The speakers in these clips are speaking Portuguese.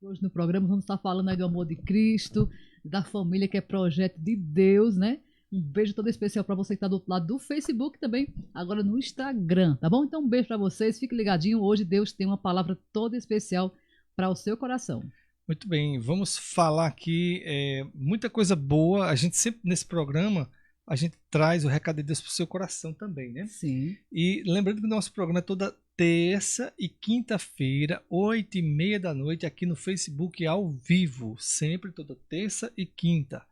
Hoje no programa vamos estar falando aí do amor de Cristo, da família que é projeto de Deus, né? Um beijo todo especial para você que está do outro lado do Facebook também, agora no Instagram, tá bom? Então um beijo para vocês, fique ligadinho. Hoje Deus tem uma palavra toda especial para o seu coração. Muito bem, vamos falar aqui muita coisa boa. A gente sempre nesse programa a gente traz o recado de Deus para o seu coração também, né? Sim. E lembrando que o nosso programa é toda terça e quinta-feira, 8h30 da noite, aqui no Facebook ao vivo, sempre toda terça e quinta.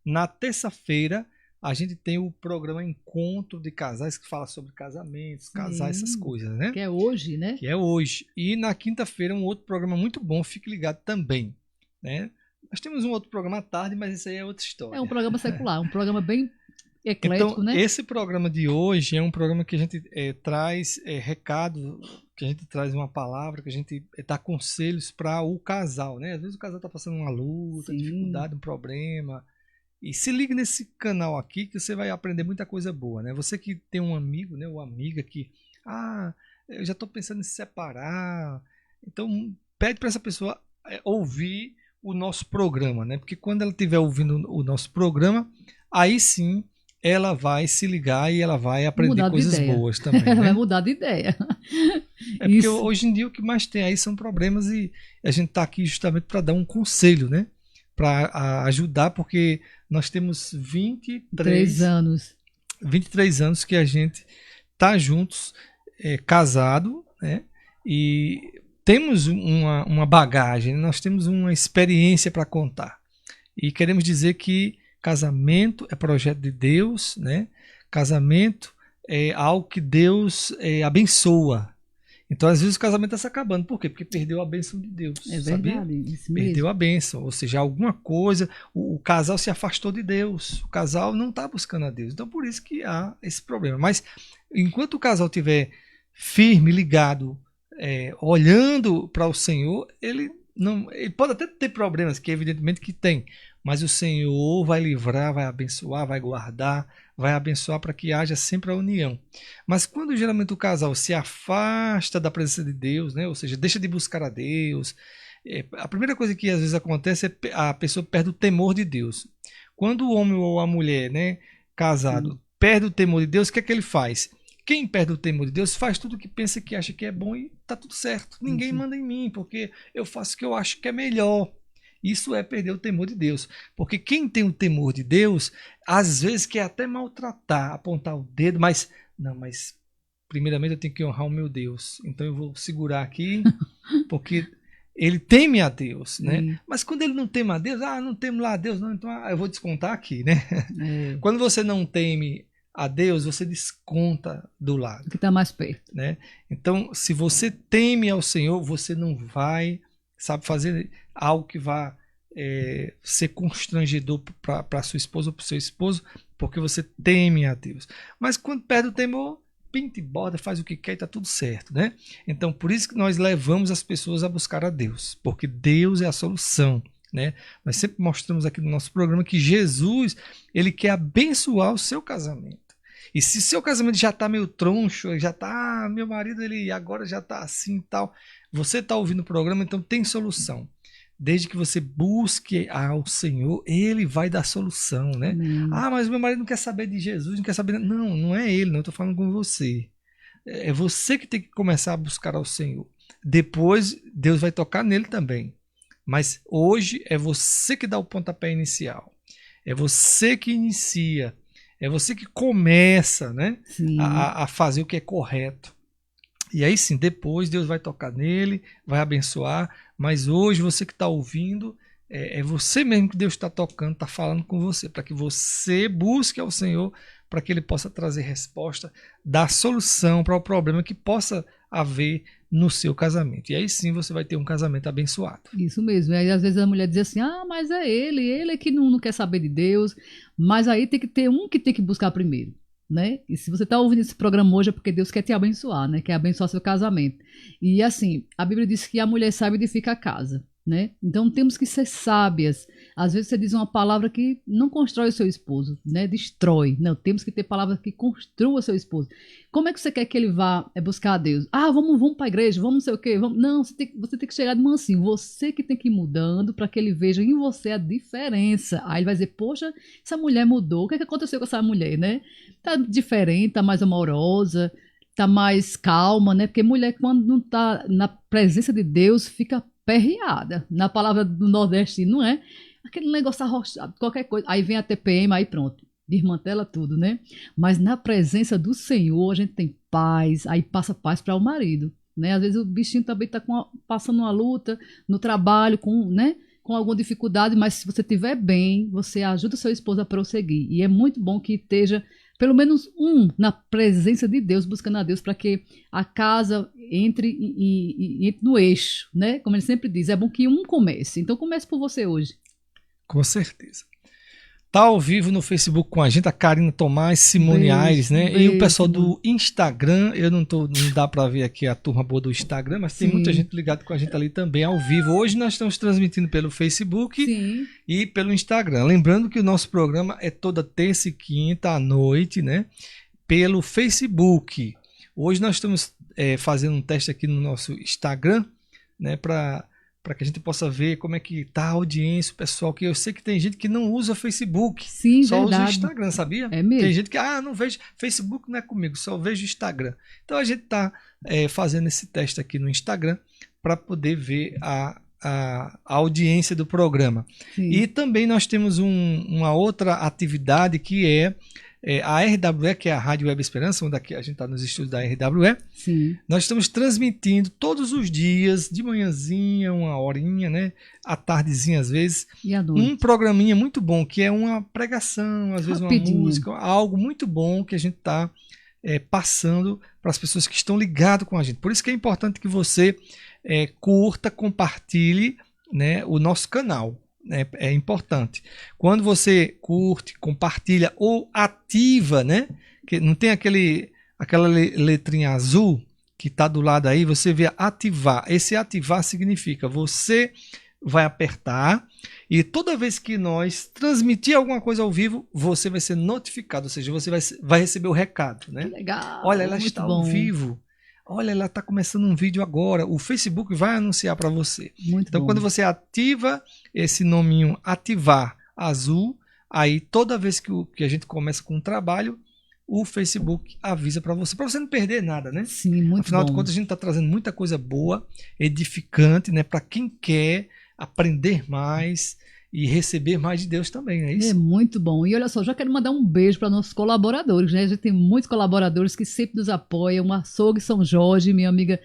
Na terça-feira a gente tem o programa Encontro de Casais, que fala sobre casamentos, casar, essas coisas, né? Que é hoje, né? Que é hoje. E na quinta-feira um outro programa muito bom, fique ligado também, né? Nós temos um outro programa à tarde, mas isso aí é outra história. É um programa secular, um programa bem eclético, então, né? Esse programa de hoje é um programa que a gente traz recado, que a gente traz uma palavra, que a gente dá conselhos para o casal, né? Às vezes o casal está passando uma luta, Sim. dificuldade, um problema. E se liga nesse canal aqui que você vai aprender muita coisa boa, né? Você que tem um amigo, né, ou amiga que, eu já estou pensando em se separar. Então, pede para essa pessoa ouvir o nosso programa, né? Porque quando ela estiver ouvindo o nosso programa, aí sim ela vai se ligar e ela vai aprender coisas boas também. Ela né? vai mudar de ideia. É porque hoje em dia o que mais tem aí são problemas e a gente está aqui justamente para dar um conselho, né? Para ajudar, porque nós temos 23 anos que a gente está juntos, casado, né? E temos uma bagagem, nós temos uma experiência para contar. E queremos dizer que casamento é projeto de Deus, né? Casamento é algo que Deus abençoa. Então, às vezes, o casamento está se acabando. Por quê? Porque perdeu a bênção de Deus. É sabia? verdade, isso Perdeu mesmo. a bênção. Ou seja, alguma coisa, o casal se afastou de Deus. O casal não está buscando a Deus. Então, por isso que há esse problema. Mas, enquanto o casal estiver firme, ligado, olhando para o Senhor, ele pode até ter problemas, que evidentemente que tem. Mas o Senhor vai livrar, vai abençoar, vai guardar, vai abençoar para que haja sempre a união. Mas quando geralmente o casal se afasta da presença de Deus, né? Ou seja, deixa de buscar a Deus, a primeira coisa que às vezes acontece é a pessoa perde o temor de Deus. Quando o homem ou a mulher, né, casado, perde o temor de Deus, o que é que ele faz? Quem perde o temor de Deus faz tudo o que pensa que acha que é bom e tá tudo certo. Ninguém manda em mim, porque eu faço o que eu acho que é melhor. Isso é perder o temor de Deus. Porque quem tem o temor de Deus, às vezes quer até maltratar, apontar o dedo, mas primeiramente eu tenho que honrar o meu Deus. Então eu vou segurar aqui, porque ele teme a Deus, né? Mas quando ele não teme a Deus, não teme lá a Deus, não, então eu vou descontar aqui, né? Quando você não teme a Deus, você desconta do lado. Que está mais perto. Né? Então, se você teme ao Senhor, você não vai, fazer algo que vá ser constrangedor para sua esposa ou para o seu esposo, porque você teme a Deus. Mas quando perde o temor, pinta e borda, faz o que quer e está tudo certo. Né? Então, por isso que nós levamos as pessoas a buscar a Deus, porque Deus é a solução. Né? Nós sempre mostramos aqui no nosso programa que Jesus, ele quer abençoar o seu casamento. E se seu casamento já está meio troncho, já está, meu marido ele agora já está assim e tal, você está ouvindo o programa, então tem solução. Desde que você busque ao Senhor, ele vai dar solução, né? Mas meu marido não quer saber de Jesus, não quer saber... Não é ele, não, eu estou falando com você. É você que tem que começar a buscar ao Senhor. Depois, Deus vai tocar nele também. Mas hoje é você que dá o pontapé inicial. É você que inicia. É você que começa, né, a fazer o que é correto. E aí sim, depois Deus vai tocar nele, vai abençoar. Mas hoje você que está ouvindo, é você mesmo que Deus está tocando, está falando com você, para que você busque ao Senhor, para que Ele possa trazer resposta, dar solução para o problema que possa haver no seu casamento. E aí sim você vai ter um casamento abençoado. Isso mesmo. E aí às vezes a mulher diz assim, mas é ele é que não quer saber de Deus. Mas aí tem que ter um que tem que buscar primeiro. Né? E se você está ouvindo esse programa hoje é porque Deus quer te abençoar, né? Quer abençoar seu casamento. E assim, a Bíblia diz que a mulher sábia edifica a casa. né? Então temos que ser sábias. Às vezes você diz uma palavra que não constrói o seu esposo, né? Destrói. Não, temos que ter palavras que construam o seu esposo. Como é que você quer que ele vá buscar a Deus? Ah, vamos para a igreja, vamos não sei o quê. Vamos... Não, você tem que chegar de mansinho. Você que tem que ir mudando para que ele veja em você a diferença. Aí ele vai dizer, poxa, essa mulher mudou. O que é que aconteceu com essa mulher, né? Tá diferente, tá mais amorosa, tá mais calma, né? Porque mulher, quando não tá na presença de Deus, fica perreada. Na palavra do Nordeste, não é? Aquele negócio arrochado, qualquer coisa. Aí vem a TPM, aí pronto. Desmantela tudo, né? Mas na presença do Senhor, a gente tem paz, aí passa paz para o marido, né? Às vezes o bichinho também está passando uma luta no trabalho, né? Com alguma dificuldade, mas se você estiver bem, você ajuda o seu esposo a prosseguir. E é muito bom que esteja pelo menos um na presença de Deus, buscando a Deus, para que a casa entre no eixo, né? Como ele sempre diz, é bom que um comece. Então comece por você hoje. Com certeza. Tá ao vivo no Facebook com a gente, a Karina Tomás, Simone Aires, né? Beijo, e o pessoal Simone. do Instagram, não dá para ver aqui a turma boa do Instagram, mas tem Sim. muita gente ligada com a gente ali também ao vivo. Hoje nós estamos transmitindo pelo Facebook Sim. e pelo Instagram. Lembrando que o nosso programa é toda terça e quinta à noite, né? Pelo Facebook. Hoje nós estamos fazendo um teste aqui no nosso Instagram, né? Para que a gente possa ver como é que tá a audiência, o pessoal, que eu sei que tem gente que não usa Facebook, Sim, só verdade. usa o Instagram, sabia? É mesmo. Tem gente que, não vejo, Facebook não é comigo, só vejo Instagram. Então a gente tá fazendo esse teste aqui no Instagram para poder ver a audiência do programa. Sim. E também nós temos uma outra atividade que é a RWE, que é a Rádio Web Esperança, onde aqui a gente está nos estúdios da RWE. Sim. Nós estamos transmitindo todos os dias, de manhãzinha, uma horinha, né? À tardezinha, às vezes, E à noite? um programinha muito bom, que é uma pregação, às vezes Rapidinho. uma música, algo muito bom que a gente está passando para as pessoas que estão ligadas com a gente. Por isso que é importante que você curta, compartilhe, né, o nosso canal. É importante. Quando você curte, compartilha ou ativa, né? Que não tem aquela letrinha azul que está do lado aí, você vê ativar. Esse ativar significa você vai apertar e toda vez que nós transmitir alguma coisa ao vivo, você vai ser notificado, ou seja, você vai receber o recado, né? Que legal. Olha, ela muito está bom. ao vivo. Olha, ela está começando um vídeo agora. O Facebook vai anunciar para você. Muito Então, bom. quando você ativa esse nominho ativar azul, aí toda vez que a gente começa com um trabalho, o Facebook avisa para você não perder nada, né? Sim, muito Afinal bom. de contas, a gente está trazendo muita coisa boa, edificante, né? Para quem quer aprender mais e receber mais de Deus também, não é isso? É muito bom. E olha só, já quero mandar um beijo para nossos colaboradores, né? A gente tem muitos colaboradores que sempre nos apoiam. O Açougue São Jorge, meu amigo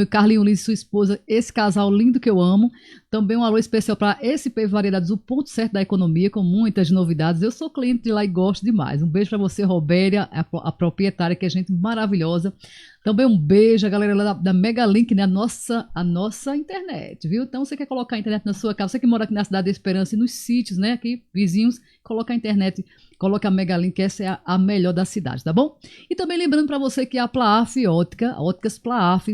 Carlinho Lins e sua esposa, esse casal lindo que eu amo. Também um alô especial para SP Variedades, o ponto certo da economia, com muitas novidades. Eu sou cliente de lá e gosto demais. Um beijo para você, Robéria, a proprietária, que é gente maravilhosa. Também um beijo a galera lá da Megalink, né? A nossa internet, viu? Então, você quer colocar a internet na sua casa, você que mora aqui na Cidade da Esperança e nos sítios, né? Aqui, vizinhos, coloca a internet, coloca a Megalink, essa é a melhor da cidade, tá bom? E também lembrando para você que a Plaaf Óticas Plaaf,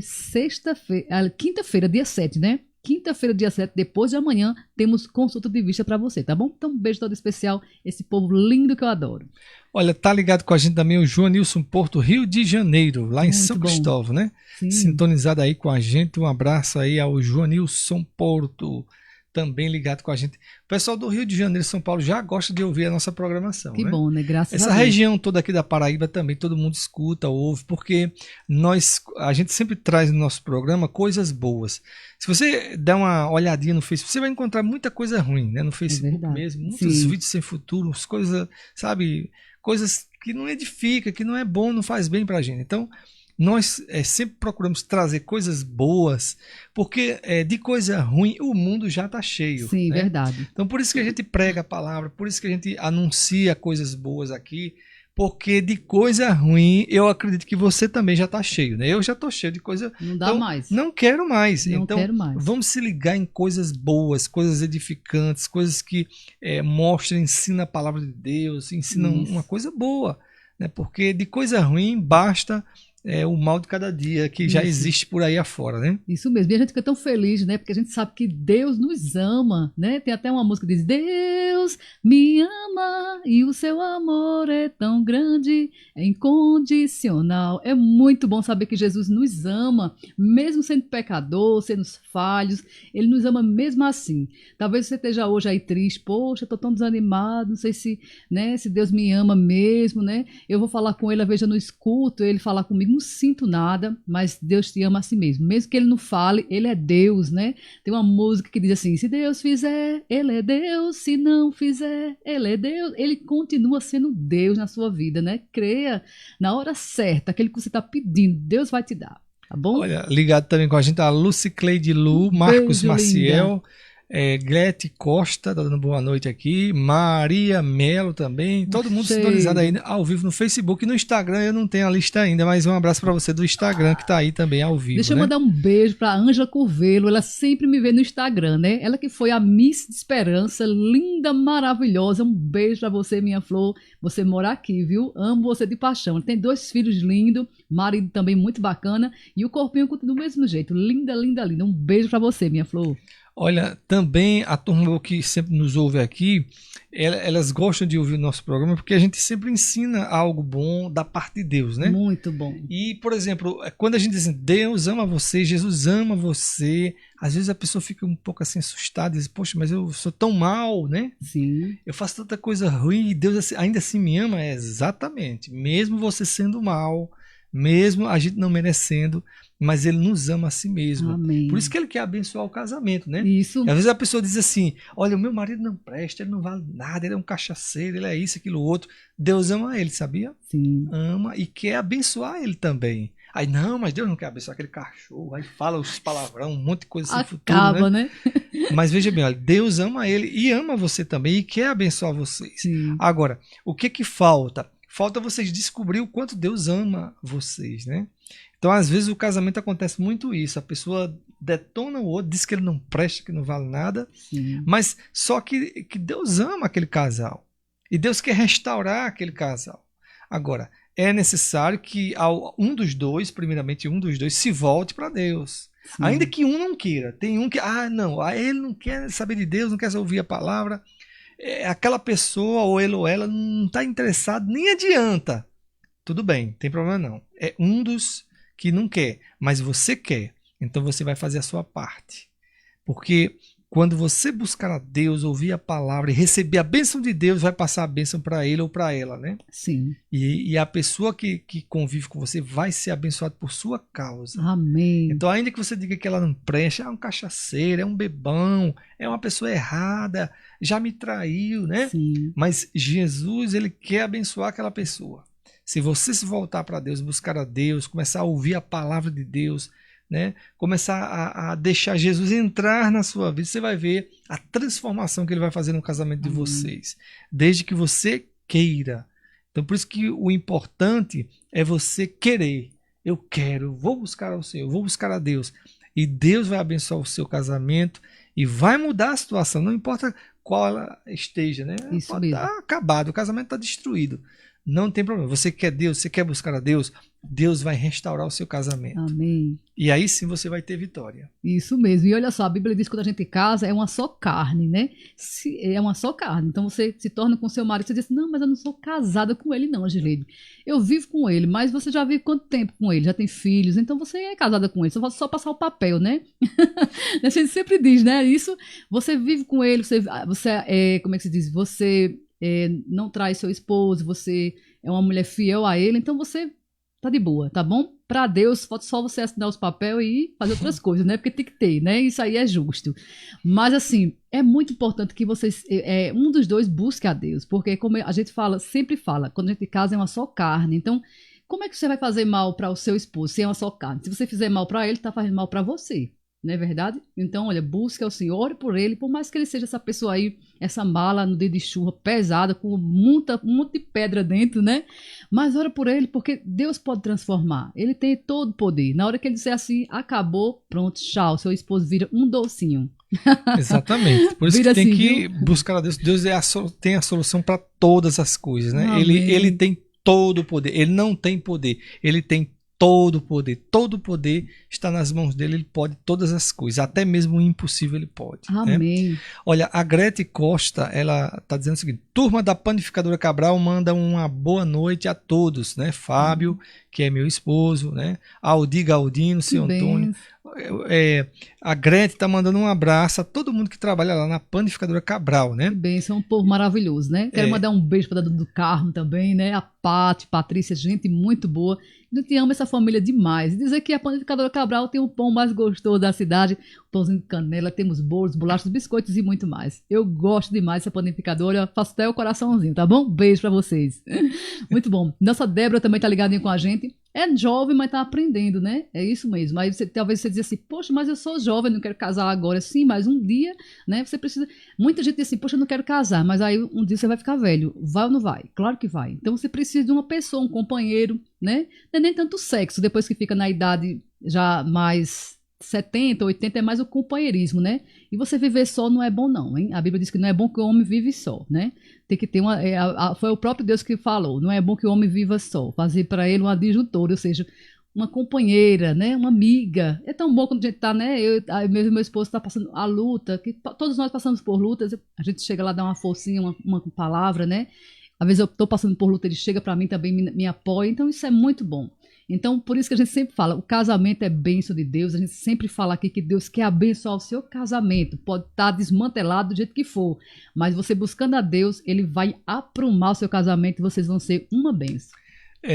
quinta-feira, dia 7, né? Quinta-feira, dia 7, depois de amanhã, temos consulta de vista para você, tá bom? Então, um beijo todo especial, esse povo lindo que eu adoro. Olha, tá ligado com a gente também o Joanilson Porto, Rio de Janeiro, lá em Muito São bom. Cristóvão, né? Sim. Sintonizado aí com a gente. Um abraço aí ao Joanilson Porto, também ligado com a gente. O pessoal do Rio de Janeiro e São Paulo já gosta de ouvir a nossa programação, Que né? bom, né? Graças Essa a Deus. região toda aqui da Paraíba também, todo mundo escuta, ouve, porque a gente sempre traz no nosso programa coisas boas. Se você der uma olhadinha no Facebook, você vai encontrar muita coisa ruim, né? No Facebook verdade. mesmo, muitos Sim. vídeos sem futuro, coisas, sabe, coisas que não edifica, que não é bom, não faz bem pra gente. Então, nós sempre procuramos trazer coisas boas, porque de coisa ruim o mundo já está cheio. Sim, né? verdade. Então, por isso que a gente prega a palavra, por isso que a gente anuncia coisas boas aqui, porque de coisa ruim eu acredito que você também já está cheio, né? Eu já estou cheio de coisa. Não dá então, mais. Não quero mais. Não então, quero mais. vamos se ligar em coisas boas, coisas edificantes, coisas que mostram, ensinam a palavra de Deus, ensinam Isso. uma coisa boa. Né? Porque de coisa ruim basta o mal de cada dia que já existe por aí afora, né? Isso mesmo, e a gente fica tão feliz, né? Porque a gente sabe que Deus nos ama, né? Tem até uma música que diz: Deus me ama e o seu amor é tão grande, é incondicional. É muito bom saber que Jesus nos ama, mesmo sendo pecador, sendo falhos, ele nos ama mesmo assim. Talvez você esteja hoje aí triste, poxa, eu tô tão desanimado, não sei se, né, se Deus me ama mesmo, né? Eu vou falar com ele, às vezes eu não escuto ele falar comigo, não sinto nada, mas Deus te ama assim mesmo. Mesmo que ele não fale, ele é Deus, né? Tem uma música que diz assim: se Deus fizer, ele é Deus, se não fizer, ele é Deus. Ele continua sendo Deus na sua vida, né? Creia na hora certa, aquele que você está pedindo, Deus vai te dar, tá bom? Olha, ligado também com a gente a Lucy Cleide Lu, Marcos Beijo, Maciel, linda. Glete Costa, tá dando boa noite aqui, Maria Melo também, todo mundo sintonizado aí ao vivo no Facebook e no Instagram. Eu não tenho a lista ainda, mas um abraço para você do Instagram que tá aí também ao vivo. Deixa eu né? mandar um beijo para Ângela Curvelo, ela sempre me vê no Instagram, né? Ela que foi a Miss de Esperança, linda, maravilhosa. Um beijo para você, minha flor. Você mora aqui, viu? Amo você de paixão. Ela tem 2 filhos lindos, marido também muito bacana e o corpinho continua do mesmo jeito. Linda, linda, linda. Um beijo para você, minha flor. Olha, também a turma que sempre nos ouve aqui, elas gostam de ouvir o nosso programa porque a gente sempre ensina algo bom da parte de Deus, né? Muito bom. E, por exemplo, quando a gente diz assim, Deus ama você, Jesus ama você, às vezes a pessoa fica um pouco assim assustada, diz, poxa, mas eu sou tão mal, né? Sim. Eu faço tanta coisa ruim e Deus ainda assim me ama. Exatamente, mesmo você sendo mal, mesmo a gente não merecendo, mas ele nos ama a si mesmo. Amém. Por isso que ele quer abençoar o casamento, né? Isso. E às vezes a pessoa diz assim, olha, o meu marido não presta, ele não vale nada, ele é um cachaceiro, ele é isso, aquilo, outro. Deus ama ele, sabia? Sim. Ama e quer abençoar ele também. Aí, não, mas Deus não quer abençoar aquele cachorro, aí fala os palavrão, um monte de coisa assim, Acaba, futuro, né? Mas veja bem, olha, Deus ama ele e ama você também e quer abençoar vocês. Sim. Agora, o que falta? Falta vocês descobrir o quanto Deus ama vocês, né? Então, às vezes, o casamento acontece muito isso. A pessoa detona o outro, diz que ele não presta, que não vale nada. Sim. Mas só que Deus ama aquele casal. E Deus quer restaurar aquele casal. Agora, é necessário que primeiramente um dos dois, se volte para Deus. Sim. Ainda que um não queira. Tem um que, ele não quer saber de Deus, não quer ouvir a palavra. Aquela pessoa, ou ele ou ela, não está interessado, nem adianta. Tudo bem, não tem problema não. É um dos que não quer, mas você quer. Então você vai fazer a sua parte. Porque quando você buscar a Deus, ouvir a palavra e receber a bênção de Deus, vai passar a bênção para ele ou para ela, né? Sim. E a pessoa que convive com você vai ser abençoada por sua causa. Amém. Então, ainda que você diga que ela não presta, é um cachaceiro, é um bebão, é uma pessoa errada, já me traiu, né? Sim. Mas Jesus, ele quer abençoar aquela pessoa. Se você se voltar para Deus, buscar a Deus, começar a ouvir a palavra de Deus, né? Começar a deixar Jesus entrar na sua vida, você vai ver a transformação que ele vai fazer no casamento de vocês, desde que você queira. Então, por isso que o importante é você querer. Eu quero, vou buscar ao Senhor, vou buscar a Deus. E Deus vai abençoar o seu casamento e vai mudar a situação, não importa qual ela esteja, né? Isso Pode mesmo. estar acabado, o casamento está destruído. Não tem problema. Você quer Deus, você quer buscar a Deus, Deus vai restaurar o seu casamento. Amém. E aí sim você vai ter vitória. Isso mesmo. E olha só, a Bíblia diz que quando a gente casa é uma só carne, né? É uma só carne. Então você se torna com seu marido, você diz, não, mas eu não sou casada com ele não, Angileide. Eu vivo com ele, mas você já vive quanto tempo com ele? Já tem filhos, então você é casada com ele. Só passar o papel, né? A gente sempre diz, né? Isso, você vive com ele, como é que se diz? Você não trai seu esposo, você é uma mulher fiel a ele, então você tá de boa, tá bom? Para Deus, falta só você assinar os papéis e fazer outras coisas, né? Porque tem que ter, né? Isso aí é justo. Mas, assim, é muito importante que vocês, um dos dois busque a Deus, porque como a gente sempre fala, quando a gente casa é uma só carne, então como é que você vai fazer mal para o seu esposo se é uma só carne? Se você fizer mal para ele, tá fazendo mal para você. Não é verdade? Então, olha, busque ao Senhor, ore por ele, por mais que ele seja essa pessoa aí, essa mala no dia de chuva pesada, com um monte de pedra dentro, né? Mas ora por ele, porque Deus pode transformar. Ele tem todo o poder. Na hora que ele disser assim, acabou, pronto, tchau, seu esposo vira um docinho. Exatamente. Por isso Vira que tem assim, que viu? buscar a Deus. Deus tem a solução para todas as coisas, né? Amém. Ele tem todo o poder. Ele não tem poder. Ele tem todo o poder está nas mãos dele, ele pode todas as coisas, até mesmo o impossível ele pode. Amém. Né? Olha, a Grete Costa, ela está dizendo o seguinte: turma da Panificadora Cabral manda uma boa noite a todos, né? Fábio, que é meu esposo, né? Aldi Galdino, seu Antônio. A Grete está mandando um abraço a todo mundo que trabalha lá na Panificadora Cabral, né? Que bênção, é um povo maravilhoso, né? Quero mandar um beijo para a Dona do Carmo também, né? A Patrícia, gente muito boa. A gente ama essa família demais. E dizer que a Panificadora Cabral tem o pão mais gostoso da cidade, o pãozinho de canela, temos bolos, bolachas, biscoitos e muito mais. Eu gosto demais dessa panificadora, eu faço até o coraçãozinho, tá bom? Beijo para vocês. Muito bom. Nossa Débora também tá ligadinha com a gente. É jovem, mas tá aprendendo, né? É isso mesmo. Aí talvez você diz assim, poxa, mas eu sou jovem, não quero casar agora. Sim, mas um dia, né? Você precisa... Muita gente diz assim, poxa, eu não quero casar, mas aí um dia você vai ficar velho. Vai ou não vai? Claro que vai. Então você precisa de uma pessoa, um companheiro, né? Não é nem tanto sexo, depois que fica na idade já mais 70, 80, é mais o companheirismo, né? E você viver só não é bom não, hein? A Bíblia diz que não é bom que o homem vive só, né? Tem que ter uma... foi o próprio Deus que falou, não é bom que o homem viva só. Fazer para ele uma adjuntora, ou seja, uma companheira, né? Uma amiga. É tão bom quando a gente tá, né? Meu esposo tá passando a luta, que todos nós passamos por lutas, a gente chega lá, dá uma forcinha, uma palavra, né? Às vezes eu tô passando por luta, ele chega para mim também, me apoia, então isso é muito bom. Então, por isso que a gente sempre fala, o casamento é bênção de Deus, a gente sempre fala aqui que Deus quer abençoar o seu casamento, pode estar desmantelado do jeito que for, mas você buscando a Deus, Ele vai aprumar o seu casamento e vocês vão ser uma bênção.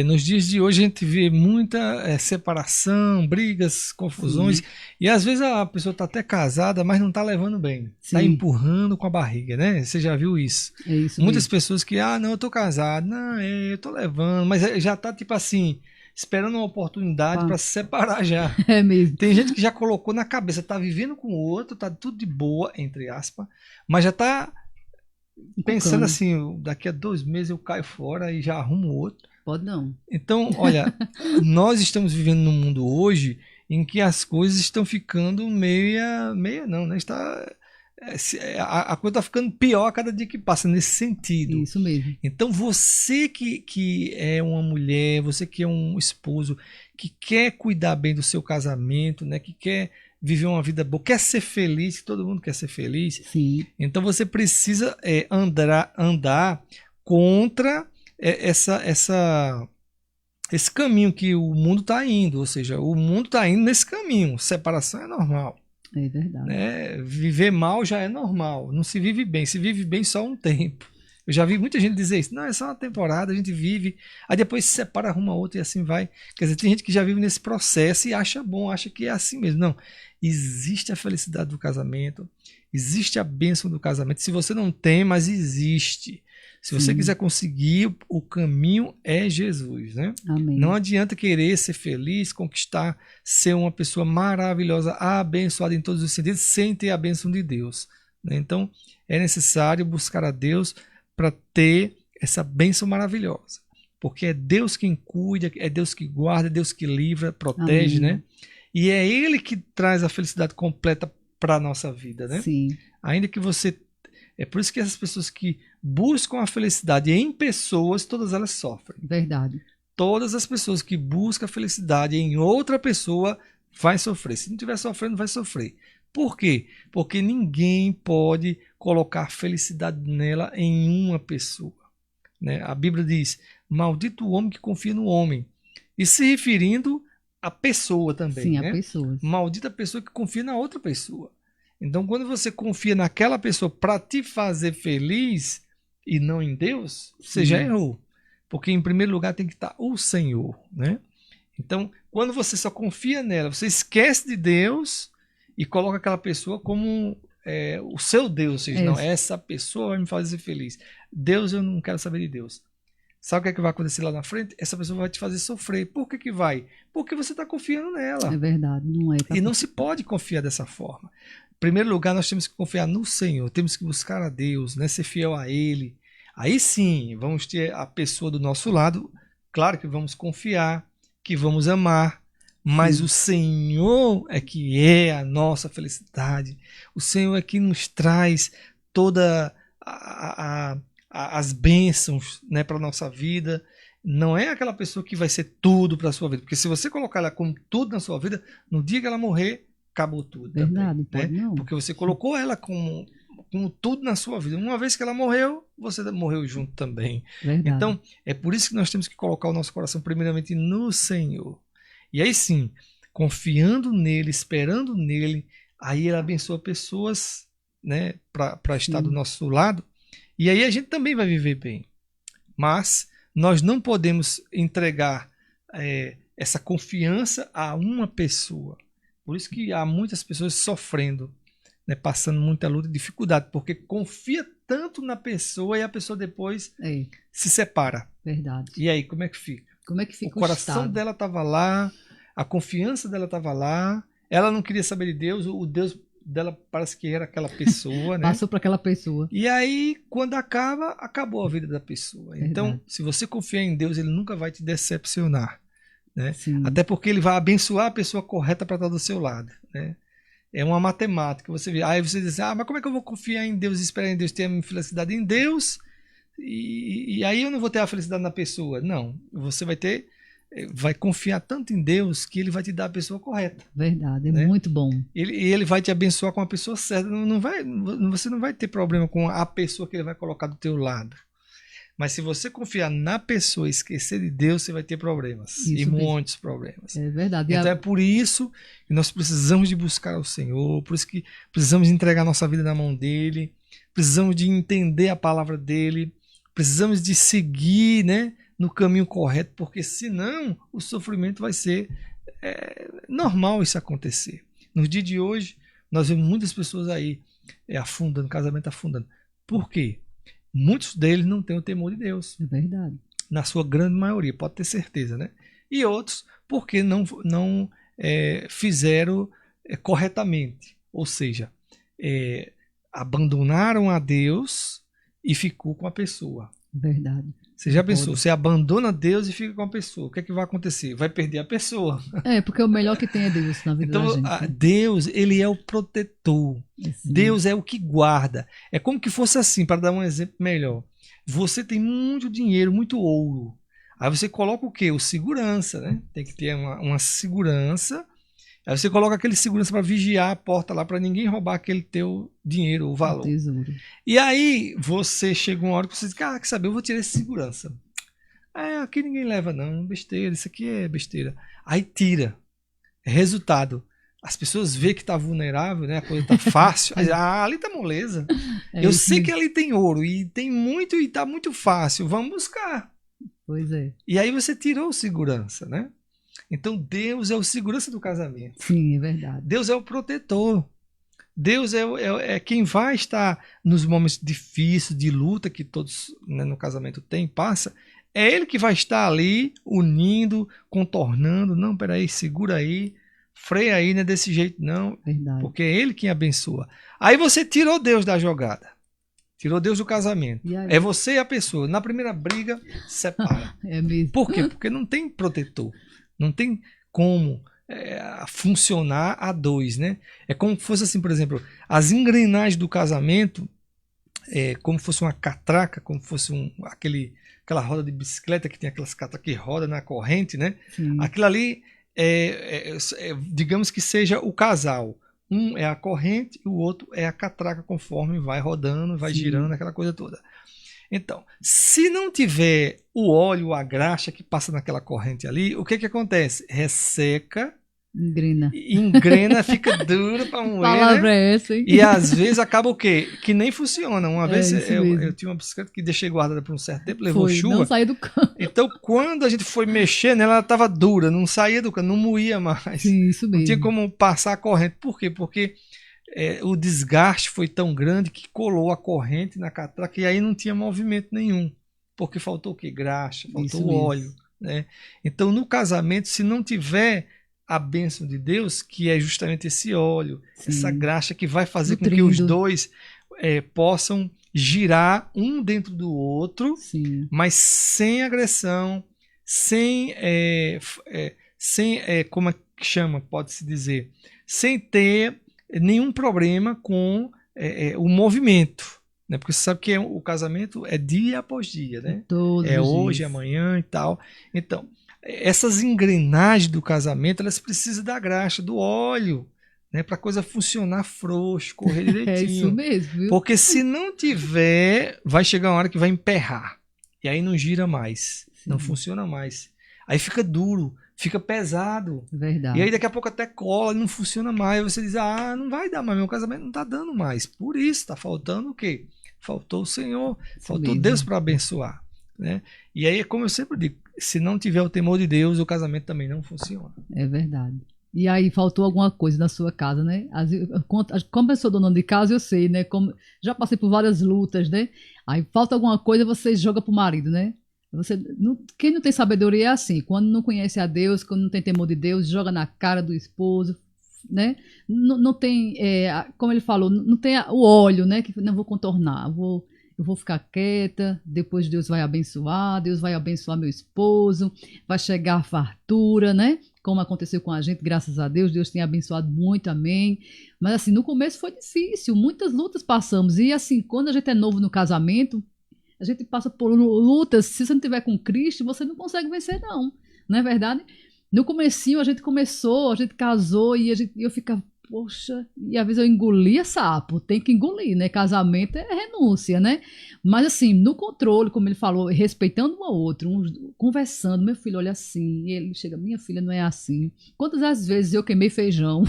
Nos dias de hoje a gente vê muita separação, brigas, confusões, sim, e às vezes a pessoa está até casada, mas não está levando bem, está empurrando com a barriga, né? Você já viu isso? É isso Muitas mesmo. Pessoas que, não, eu tô casado, não, eu tô levando, mas já tá tipo assim, esperando uma oportunidade para se separar já. É mesmo. Tem gente que já colocou na cabeça, tá vivendo com o outro, tá tudo de boa, entre aspas, mas já tá pensando assim, daqui a 2 meses eu caio fora e já arrumo outro. Pode não. Então, olha, nós estamos vivendo num mundo hoje em que as coisas estão ficando meia não, né? A coisa está ficando pior a cada dia que passa nesse sentido. Isso mesmo. Então, você que é uma mulher, você que é um esposo, que quer cuidar bem do seu casamento, né? Que quer viver uma vida boa, quer ser feliz, todo mundo quer ser feliz. Sim. Então, você precisa andar contra esse caminho que o mundo está indo, ou seja, o mundo está indo nesse caminho. Separação é normal. É verdade. Né? Viver mal já é normal. Não se vive bem. Se vive bem só um tempo. Eu já vi muita gente dizer isso. Não, é só uma temporada, a gente vive. Aí depois se separa, arruma outra e assim vai. Quer dizer, tem gente que já vive nesse processo e acha bom, acha que é assim mesmo. Não. Existe a felicidade do casamento. Existe a bênção do casamento. Se você não tem, mas existe. Se você quiser conseguir, o caminho é Jesus, né? Amém. Não adianta querer ser feliz, conquistar, ser uma pessoa maravilhosa, abençoada em todos os sentidos, sem ter a bênção de Deus. Né? Então, é necessário buscar a Deus para ter essa bênção maravilhosa. Porque é Deus quem cuida, é Deus que guarda, é Deus que livra, protege, né? E é Ele que traz a felicidade completa para a nossa vida, né? Sim. Ainda que você... É por isso que essas pessoas que buscam a felicidade em pessoas, todas elas sofrem. Verdade. Todas as pessoas que buscam a felicidade em outra pessoa vai sofrer. Se não estiver sofrendo, vai sofrer. Por quê? Porque ninguém pode colocar felicidade nela em uma pessoa. Né? A Bíblia diz, maldito o homem que confia no homem. E se referindo à pessoa também. Sim, né? a pessoa. Maldita a pessoa que confia na outra pessoa. Então, quando você confia naquela pessoa para te fazer feliz e não em Deus, você já errou. Porque, em primeiro lugar, tem que estar o Senhor. Né? Então, quando você só confia nela, você esquece de Deus e coloca aquela pessoa como o seu Deus. Ou seja, não, essa pessoa vai me fazer feliz. Deus, eu não quero saber de Deus. Sabe o que é que vai acontecer lá na frente? Essa pessoa vai te fazer sofrer. Por que vai? Porque você está confiando nela. É verdade, não é. E não se pode confiar dessa forma. Em primeiro lugar, nós temos que confiar no Senhor, temos que buscar a Deus, né? Ser fiel a Ele. Aí sim, vamos ter a pessoa do nosso lado. Claro que vamos confiar, que vamos amar, mas o Senhor é que é a nossa felicidade. O Senhor é que nos traz toda a as bênçãos, né, para nossa vida. Não é aquela pessoa que vai ser tudo para a sua vida. Porque se você colocar ela como tudo na sua vida, no dia que ela morrer, acabou tudo. Verdade, também, pode né? não. Porque você colocou ela como tudo na sua vida. Uma vez que ela morreu, você morreu junto também. Verdade. Então, é por isso que nós temos que colocar o nosso coração primeiramente no Senhor. E aí sim, confiando nele, esperando nele, aí ele abençoa pessoas, né, para estar do nosso lado. E aí a gente também vai viver bem. Mas nós não podemos entregar essa confiança a uma pessoa. Por isso que há muitas pessoas sofrendo, né, passando muita luta e dificuldade, porque confia tanto na pessoa e a pessoa depois se separa. Verdade. E aí, como é que fica? Como é que fica o coração dela estava lá, a confiança dela estava lá, ela não queria saber de Deus, o Deus dela parece que era aquela pessoa, né? Passou para aquela pessoa. E aí, quando acaba, acabou a vida da pessoa. Verdade. Então, se você confiar em Deus, ele nunca vai te decepcionar, né? Até porque ele vai abençoar a pessoa correta para estar do seu lado, né? É uma matemática. Você vê, aí você diz, mas como é que eu vou confiar em Deus, esperar em Deus, ter a minha felicidade em Deus, e aí eu não vou ter a felicidade na pessoa? Não, você vai confiar tanto em Deus que ele vai te dar a pessoa correta. Verdade, é, né? Muito bom. Ele vai te abençoar com a pessoa certa. Você não vai ter problema com a pessoa que ele vai colocar do teu lado. Mas se você confiar na pessoa e esquecer de Deus, você vai ter problemas. Isso e muitos problemas. É verdade. Então é por isso que nós precisamos de buscar o Senhor, por isso que precisamos entregar nossa vida na mão dele, precisamos de entender a palavra dele, precisamos de seguir, né, no caminho correto, porque senão o sofrimento vai ser normal isso acontecer. No dia de hoje, nós vemos muitas pessoas aí afundando, casamento afundando. Por quê? Muitos deles não têm o temor de Deus. É verdade. Na sua grande maioria, pode ter certeza, né? E outros porque não fizeram corretamente. Ou seja, abandonaram a Deus e ficou com a pessoa. Verdade. Você já pensou? Você abandona Deus e fica com a pessoa. O que é que vai acontecer? Vai perder a pessoa. Porque o melhor que tem é Deus na vida da gente. Então, Deus, ele é o protetor. Sim. Deus é o que guarda. É como que fosse assim, para dar um exemplo melhor. Você tem muito dinheiro, muito ouro. Aí você coloca o quê? O segurança, né? Tem que ter uma segurança. Aí você coloca aquele segurança para vigiar a porta lá, para ninguém roubar aquele teu dinheiro, o valor. Tesouro. E aí você chega uma hora que você diz, quer saber, eu vou tirar esse segurança. Aqui ninguém leva não, besteira, isso aqui é besteira. Aí tira. Resultado, as pessoas veem que tá vulnerável, né? A coisa tá fácil. Ali tá moleza. Eu sei que ali tem ouro e tem muito e tá muito fácil. Vamos buscar. Pois é. E aí você tirou o segurança, né? Então Deus é o segurança do casamento. Sim, é verdade. Deus é o protetor. Deus é quem vai estar nos momentos difíceis, de luta que todos, né, no casamento passa. É Ele que vai estar ali, unindo, contornando. Não, peraí, segura aí, freia aí, não é desse jeito não. Verdade. Porque é Ele quem abençoa. Aí você tirou Deus da jogada. Tirou Deus do casamento. É você e a pessoa. Na primeira briga, separa. É mesmo. Por quê? Porque não tem protetor. Não tem como funcionar a dois, né? É como se fosse assim, por exemplo, as engrenagens do casamento, como fosse uma catraca, como fosse aquela roda de bicicleta que tem aquelas catracas que roda na corrente, né? Sim. Aquilo ali, digamos que seja o casal. Um é a corrente e o outro é a catraca, conforme vai rodando, vai Sim. girando, aquela coisa toda. Então, se não tiver o óleo, a graxa que passa naquela corrente ali, o que acontece? Resseca, engrena, fica dura para moer, palavra né? É essa, hein? E às vezes acaba o quê? Que nem funciona. Uma vez eu tinha uma bicicleta que deixei guardada por um certo tempo, levou chuva. Não saía do canto. Então, quando a gente foi mexer nela, ela estava dura, não saía do canto, não moía mais. Sim, isso mesmo. Não tinha como passar a corrente. Por quê? Porque o desgaste foi tão grande que colou a corrente na catraca e aí não tinha movimento nenhum. Porque faltou o quê? Graxa, faltou o óleo. Né? Então, no casamento, se não tiver a bênção de Deus, que é justamente esse óleo, Sim. essa graxa que vai fazer com que os dois possam girar um dentro do outro, Sim. mas sem agressão, sem como é que chama, pode-se dizer, sem ter nenhum problema com o movimento. né? Porque você sabe que o casamento é dia após dia, né? Todos É os hoje, dias. amanhã e tal. Então, essas engrenagens do casamento, elas precisam da graxa, do óleo, né? Para a coisa funcionar frouxo, correr É isso direitinho. mesmo, viu? Porque se não tiver, vai chegar uma hora que vai emperrar. E aí não gira mais, não Sim, funciona mais. Aí fica duro, fica pesado. E aí verdade. daqui a pouco até cola e não funciona mais. Aí você diz, ah, não vai dar mais, meu casamento não tá dando mais. Por isso, tá faltando o quê? Faltou o Senhor, Isso faltou Deus mesmo. para abençoar, né? E aí, como eu sempre digo, se não tiver o temor de Deus, o casamento também não funciona. É verdade. E aí faltou alguma coisa na sua casa, né? Como eu sou dona de casa, eu sei, né? Como, já passei por várias lutas, né? Aí falta alguma coisa, você joga pro marido, né? Quem não tem sabedoria é assim, quando não conhece a Deus, quando não tem temor de Deus, joga na cara do esposo, né? Não tem, como ele falou, não tem o óleo, né? Que não vou contornar, eu vou ficar quieta, depois Deus vai abençoar meu esposo, vai chegar a fartura, né? Como aconteceu com a gente, graças a Deus, Deus tem abençoado muito, amém. Mas assim, no começo foi difícil, muitas lutas passamos. E assim, quando a gente é novo no casamento, a gente passa por lutas, se você não tiver com Cristo, você não consegue vencer, não é verdade? No comecinho a gente casou e eu ficava, poxa, e às vezes eu engolia sapo, tem que engolir, né? Casamento é renúncia, né? Mas assim, no controle, como ele falou, respeitando um ao outro, conversando, meu filho, olha assim, e ele chega, minha filha não é assim. Quantas as vezes eu queimei feijão?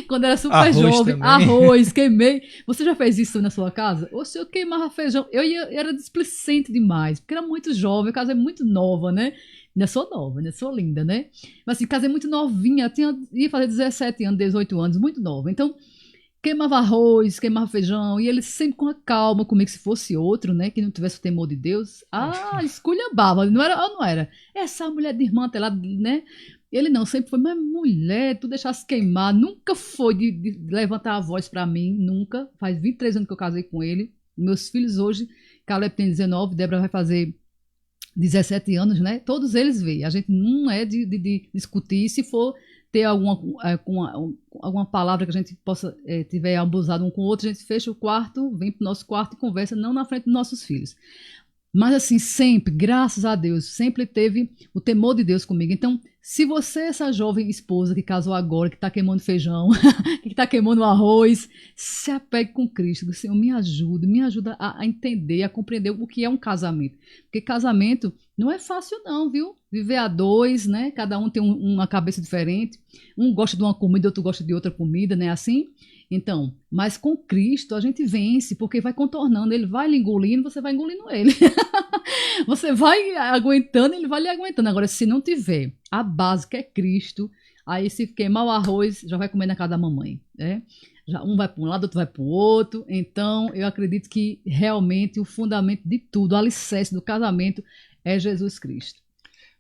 Quando era super Arroz jovem, também. arroz, queimei. Você já fez isso na sua casa? Ou se eu queimava feijão, eu era displicente demais, porque era muito jovem, a casa é muito nova, né? Ainda sou nova, ainda sou linda, né? Mas assim, casei muito novinha, ia fazer 17 anos, 18 anos, muito nova. Então, queimava arroz, queimava feijão, e ele sempre com a calma comigo, se fosse outro, né, que não tivesse o temor de Deus. Ah, esculhambava, não era, não era. Essa mulher de irmã, lá, né? Ele não, sempre foi, mas mulher, tu deixasse queimar, nunca foi de levantar a voz pra mim, nunca. Faz 23 anos que eu casei com ele. Meus filhos hoje, Caleb tem 19, Débora vai fazer 17 anos, né? Todos eles veem. A gente não é de discutir. Se for ter alguma palavra que a gente possa tiver abusado um com o outro, a gente fecha o quarto, vem pro nosso quarto e conversa, não na frente dos nossos filhos. Mas assim, sempre, graças a Deus, sempre teve o temor de Deus comigo. Então, se você, essa jovem esposa que casou agora, que está queimando feijão, que está queimando arroz, se apegue com Cristo. O Senhor me ajuda a entender, a compreender o que é um casamento. Porque casamento não é fácil não, viu? Viver a dois, né? Cada um tem uma cabeça diferente. Um gosta de uma comida, outro gosta de outra comida, né? Assim. Então, mas com Cristo a gente vence, porque vai contornando, ele vai lhe engolindo, você vai engolindo ele. Você vai aguentando, ele vai lhe aguentando. Agora, se não tiver a base que é Cristo, aí se queimar o arroz, já vai comer na casa da mamãe, né? Já um vai para um lado, outro vai para o outro. Então, eu acredito que realmente o fundamento de tudo, o alicerce do casamento é Jesus Cristo.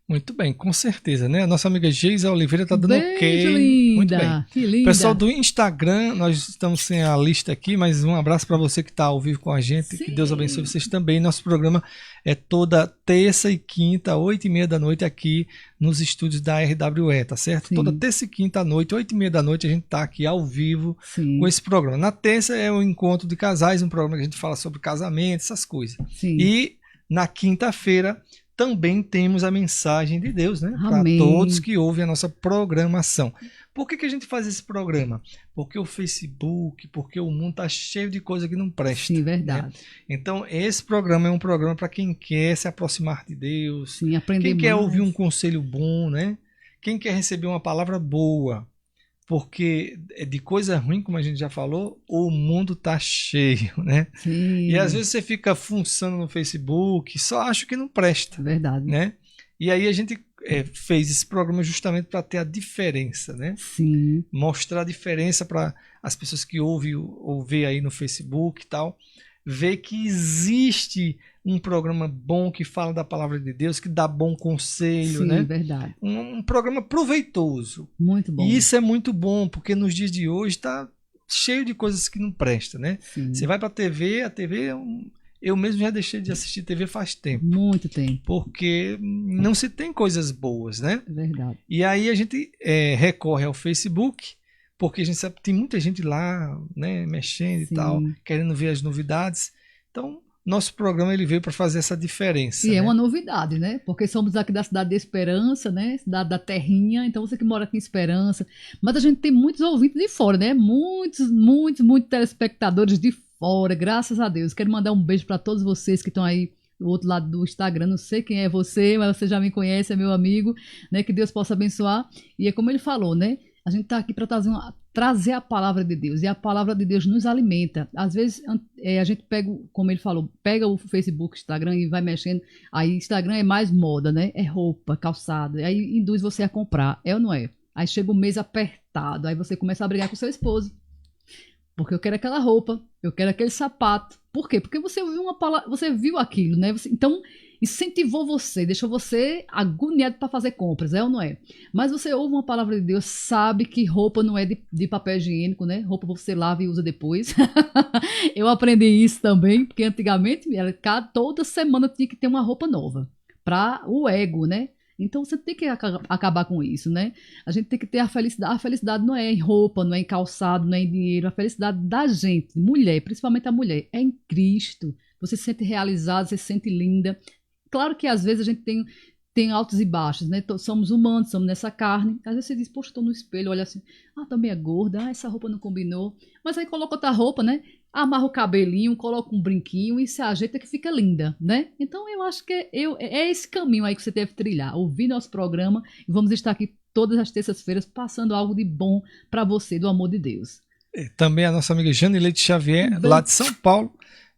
Muito bem, com certeza, né? A nossa amiga Geisa Oliveira tá dando Beijo, ok. Muito bem. linda! Que linda! Pessoal do Instagram, nós estamos sem a lista aqui, mas um abraço para você que está ao vivo com a gente. Sim. Que Deus abençoe vocês também. Nosso programa é toda terça e quinta, 8h30 da noite, aqui nos estúdios da RWE, tá certo? Sim. Toda terça e quinta à noite, 8h30 da noite, a gente tá aqui ao vivo Sim. com esse programa. Na terça é o Encontro de Casais, um programa que a gente fala sobre casamento, essas coisas. Sim. E na quinta-feira também temos a mensagem de Deus, né? Para Amém. todos que ouvem a nossa programação. Por que a gente faz esse programa? Porque o Facebook, porque o mundo está cheio de coisa que não presta. Sim, verdade. Né? Então, esse programa é um programa para quem quer se aproximar de Deus. Sim, aprender quem quer mais. ouvir um conselho bom, né? Quem quer receber uma palavra boa. Porque de coisa ruim, como a gente já falou, o mundo tá cheio, né? Sim. E às vezes você fica funçando no Facebook, só acha que não presta. Verdade. Né? E aí a gente fez esse programa justamente para ter a diferença, né? Sim. Mostrar a diferença para as pessoas que ouvem ou vê aí no Facebook e tal, ver que existe um programa bom que fala da palavra de Deus, que dá bom conselho, Sim, né? verdade. Um programa proveitoso. Muito bom. E isso é muito bom, porque nos dias de hoje está cheio de coisas que não prestam, né? Sim. Você vai para a TV eu mesmo já deixei de assistir TV faz tempo. Muito tempo. Porque não se tem coisas boas, né? É verdade. E aí a gente recorre ao Facebook, porque a gente sabe que tem muita gente lá, né, mexendo e Sim. tal, querendo ver as novidades. Então, nosso programa ele veio para fazer essa diferença. E né? é uma novidade, né? Porque somos aqui da cidade de Esperança, né? Cidade da Terrinha, então você que mora aqui em Esperança. Mas a gente tem muitos ouvintes de fora, né? Muitos telespectadores de fora, graças a Deus. Quero mandar um beijo para todos vocês que estão aí do outro lado do Instagram. Não sei quem é você, mas você já me conhece, é meu amigo, né? Que Deus possa abençoar. E é como ele falou, né? A gente está aqui para trazer a palavra de Deus. E a palavra de Deus nos alimenta. Às vezes a gente pega, como ele falou, pega o Facebook, Instagram e vai mexendo. Aí Instagram é mais moda, né? É roupa, calçado. Aí induz você a comprar. É ou não é? Aí chega o mês apertado. Aí você começa a brigar com seu esposo. Porque eu quero aquela roupa, eu quero aquele sapato. Por quê? Porque você viu você viu aquilo, né? Então incentivou você, deixou você agoniado para fazer compras, é ou não é? Mas você ouve uma palavra de Deus, sabe que roupa não é de papel higiênico, né? Roupa você lava e usa depois. Eu aprendi isso também, porque antigamente toda semana tinha que ter uma roupa nova para o ego, né? Então você tem que acabar com isso, né? A gente tem que ter a felicidade. A felicidade não é em roupa, não é em calçado, não é em dinheiro. A felicidade da gente, mulher, principalmente a mulher, é em Cristo. Você se sente realizada, você se sente linda. Claro que às vezes a gente tem altos e baixos, né? Somos humanos, somos nessa carne. Às vezes você diz, poxa, estou no espelho, olha assim, também é gorda, essa roupa não combinou. Mas aí coloca outra roupa, né? Amarra o cabelinho, coloca um brinquinho e se ajeita que fica linda, né? Então eu acho que é esse caminho aí que você deve trilhar. Ouvir nosso programa e vamos estar aqui todas as terças-feiras passando algo de bom para você, do amor de Deus. Também a nossa amiga Janileide Xavier, lá de São Paulo,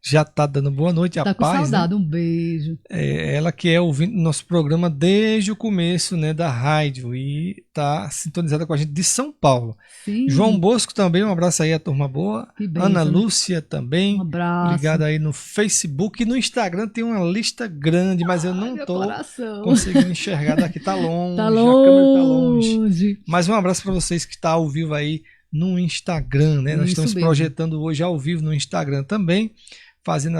já está dando boa noite, a tá com paz, saudade, né? Um beijo. Ela que é ouvindo nosso programa desde o começo, né, da rádio e está sintonizada com a gente de São Paulo. Sim. João Bosco também, um abraço aí à turma boa. Que bênção, Ana né? Lúcia também. Um abraço. Ligada aí no Facebook e no Instagram tem uma lista grande, mas eu não meu tô coração. conseguindo enxergar daqui, tá longe, Tá a câmera tá longe. longe. Mas um abraço para vocês que está ao vivo aí no Instagram, né? Nós Isso estamos mesmo. projetando hoje ao vivo no Instagram também, fazendo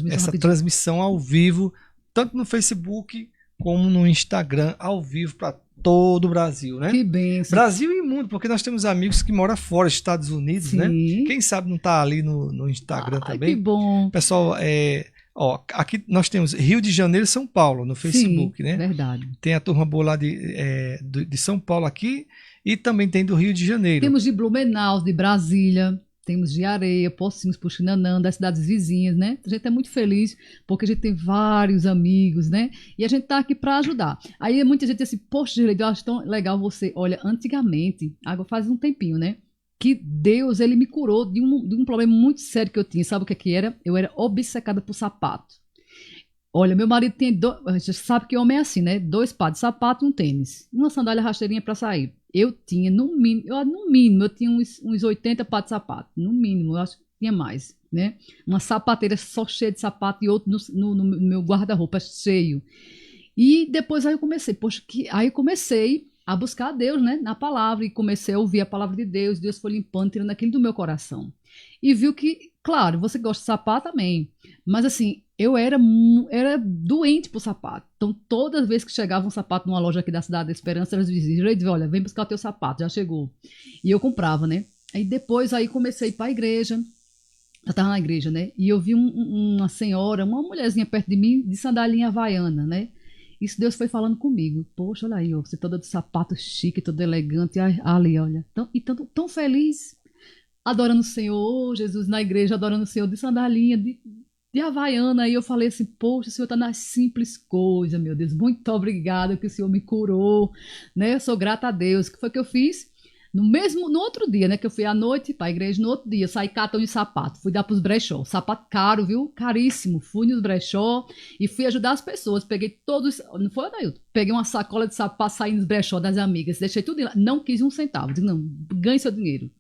essa transmissão ao vivo, tanto no Facebook como no Instagram, ao vivo para todo o Brasil, né? Que bênção. Brasil e mundo, porque nós temos amigos que moram fora, Estados Unidos, Sim. né? Quem sabe não tá ali no Instagram também. Que bom. Pessoal, aqui nós temos Rio de Janeiro e São Paulo no Facebook, Sim, né? Verdade. Tem a turma boa lá de São Paulo aqui e também tem do Rio de Janeiro. Temos de Blumenau, de Brasília, temos de Areia, Pocinhos, Puxinanã, das cidades vizinhas, né? A gente é muito feliz porque a gente tem vários amigos, né? E a gente tá aqui para ajudar. Aí muita gente diz assim, poxa, Gileide, eu acho tão legal você. Olha, antigamente, agora faz um tempinho, né? Que Deus, ele me curou de um problema muito sério que eu tinha. Sabe o que era? Eu era obcecada por sapato. Olha, meu marido tem você sabe que homem é assim, né? 2 pares de sapato e um tênis. Uma sandália rasteirinha para sair. Eu tinha, no mínimo, eu tinha uns 80 pares de sapato. No mínimo, eu acho que tinha mais, né? Uma sapateira só cheia de sapato e outro no meu guarda-roupa cheio. E depois aí eu comecei, aí eu comecei a buscar a Deus, né? Na palavra, e comecei a ouvir a palavra de Deus. Deus foi limpando, tirando aquilo do meu coração. E viu que, claro, você gosta de sapato também. Mas assim, eu era doente por sapato. Então, toda vez que chegava um sapato numa loja aqui da Cidade da Esperança, elas diziam, olha, vem buscar o teu sapato, já chegou. E eu comprava, né? Aí depois aí comecei a ir para a igreja. Eu estava na igreja, né? E eu vi uma senhora, uma mulherzinha perto de mim, de sandalinha havaiana, né? Isso Deus foi falando comigo. Poxa, olha aí, ó, você toda de sapato chique, toda elegante. Ali, olha. Tão feliz. Adorando o Senhor, Jesus na igreja, adorando o Senhor de sandalinha, de havaiana. Aí eu falei assim, poxa, o Senhor está nas simples coisas, meu Deus. Muito obrigada que o Senhor me curou, né? Eu sou grata a Deus. O que foi que eu fiz? No outro dia, né, que eu fui à noite para a igreja, no outro dia, saí catando de sapato, fui dar para os brechó, sapato caro, viu, caríssimo, fui nos brechó e fui ajudar as pessoas, peguei todos, não foi, Adailton? Peguei uma sacola de sapato, saí nos brechó das amigas, deixei tudo lá, não quis um centavo, disse, não, ganhe seu dinheiro.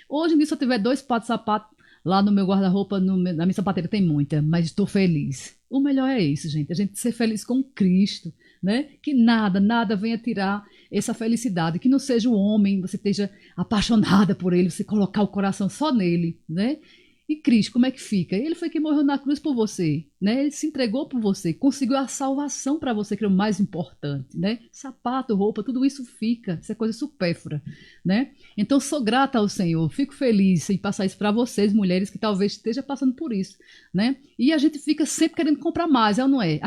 Hoje em dia, se eu tiver 2 pares de sapato, lá no meu guarda-roupa, na minha sapateira tem muita, mas estou feliz. O melhor é isso, gente, a gente ser feliz com Cristo, né? Que nada venha tirar essa felicidade, que não seja o homem, você esteja apaixonada por ele, você colocar o coração só nele, né? E Cristo, como é que fica? Ele foi quem morreu na cruz por você, né? Ele se entregou por você, conseguiu a salvação para você, que é o mais importante, né? Sapato, roupa, tudo isso fica, isso é coisa supérflua, né? Então, sou grata ao Senhor, fico feliz em passar isso para vocês, mulheres que talvez estejam passando por isso, né? E a gente fica sempre querendo comprar mais, é ou não é?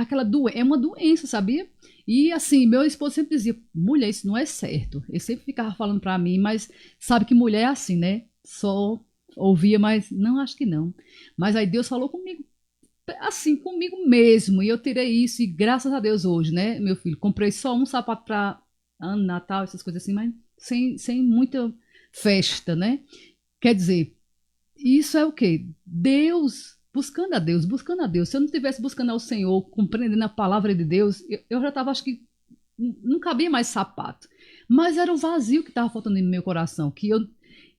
É uma doença, sabia? E assim, meu esposo sempre dizia, mulher, isso não é certo. Ele sempre ficava falando para mim, mas sabe que mulher é assim, né? Só ouvia, mas não, acho que não. Mas aí Deus falou comigo, assim, comigo mesmo. E eu tirei isso, e graças a Deus hoje, né, meu filho? Comprei só um sapato para ano, Natal, essas coisas assim, mas sem muita festa, né? Quer dizer, isso é o quê? Deus, buscando a Deus, buscando a Deus. Se eu não estivesse buscando ao Senhor, compreendendo a palavra de Deus, eu já estava, acho que, não cabia mais sapato. Mas era o vazio que estava faltando no meu coração, que eu.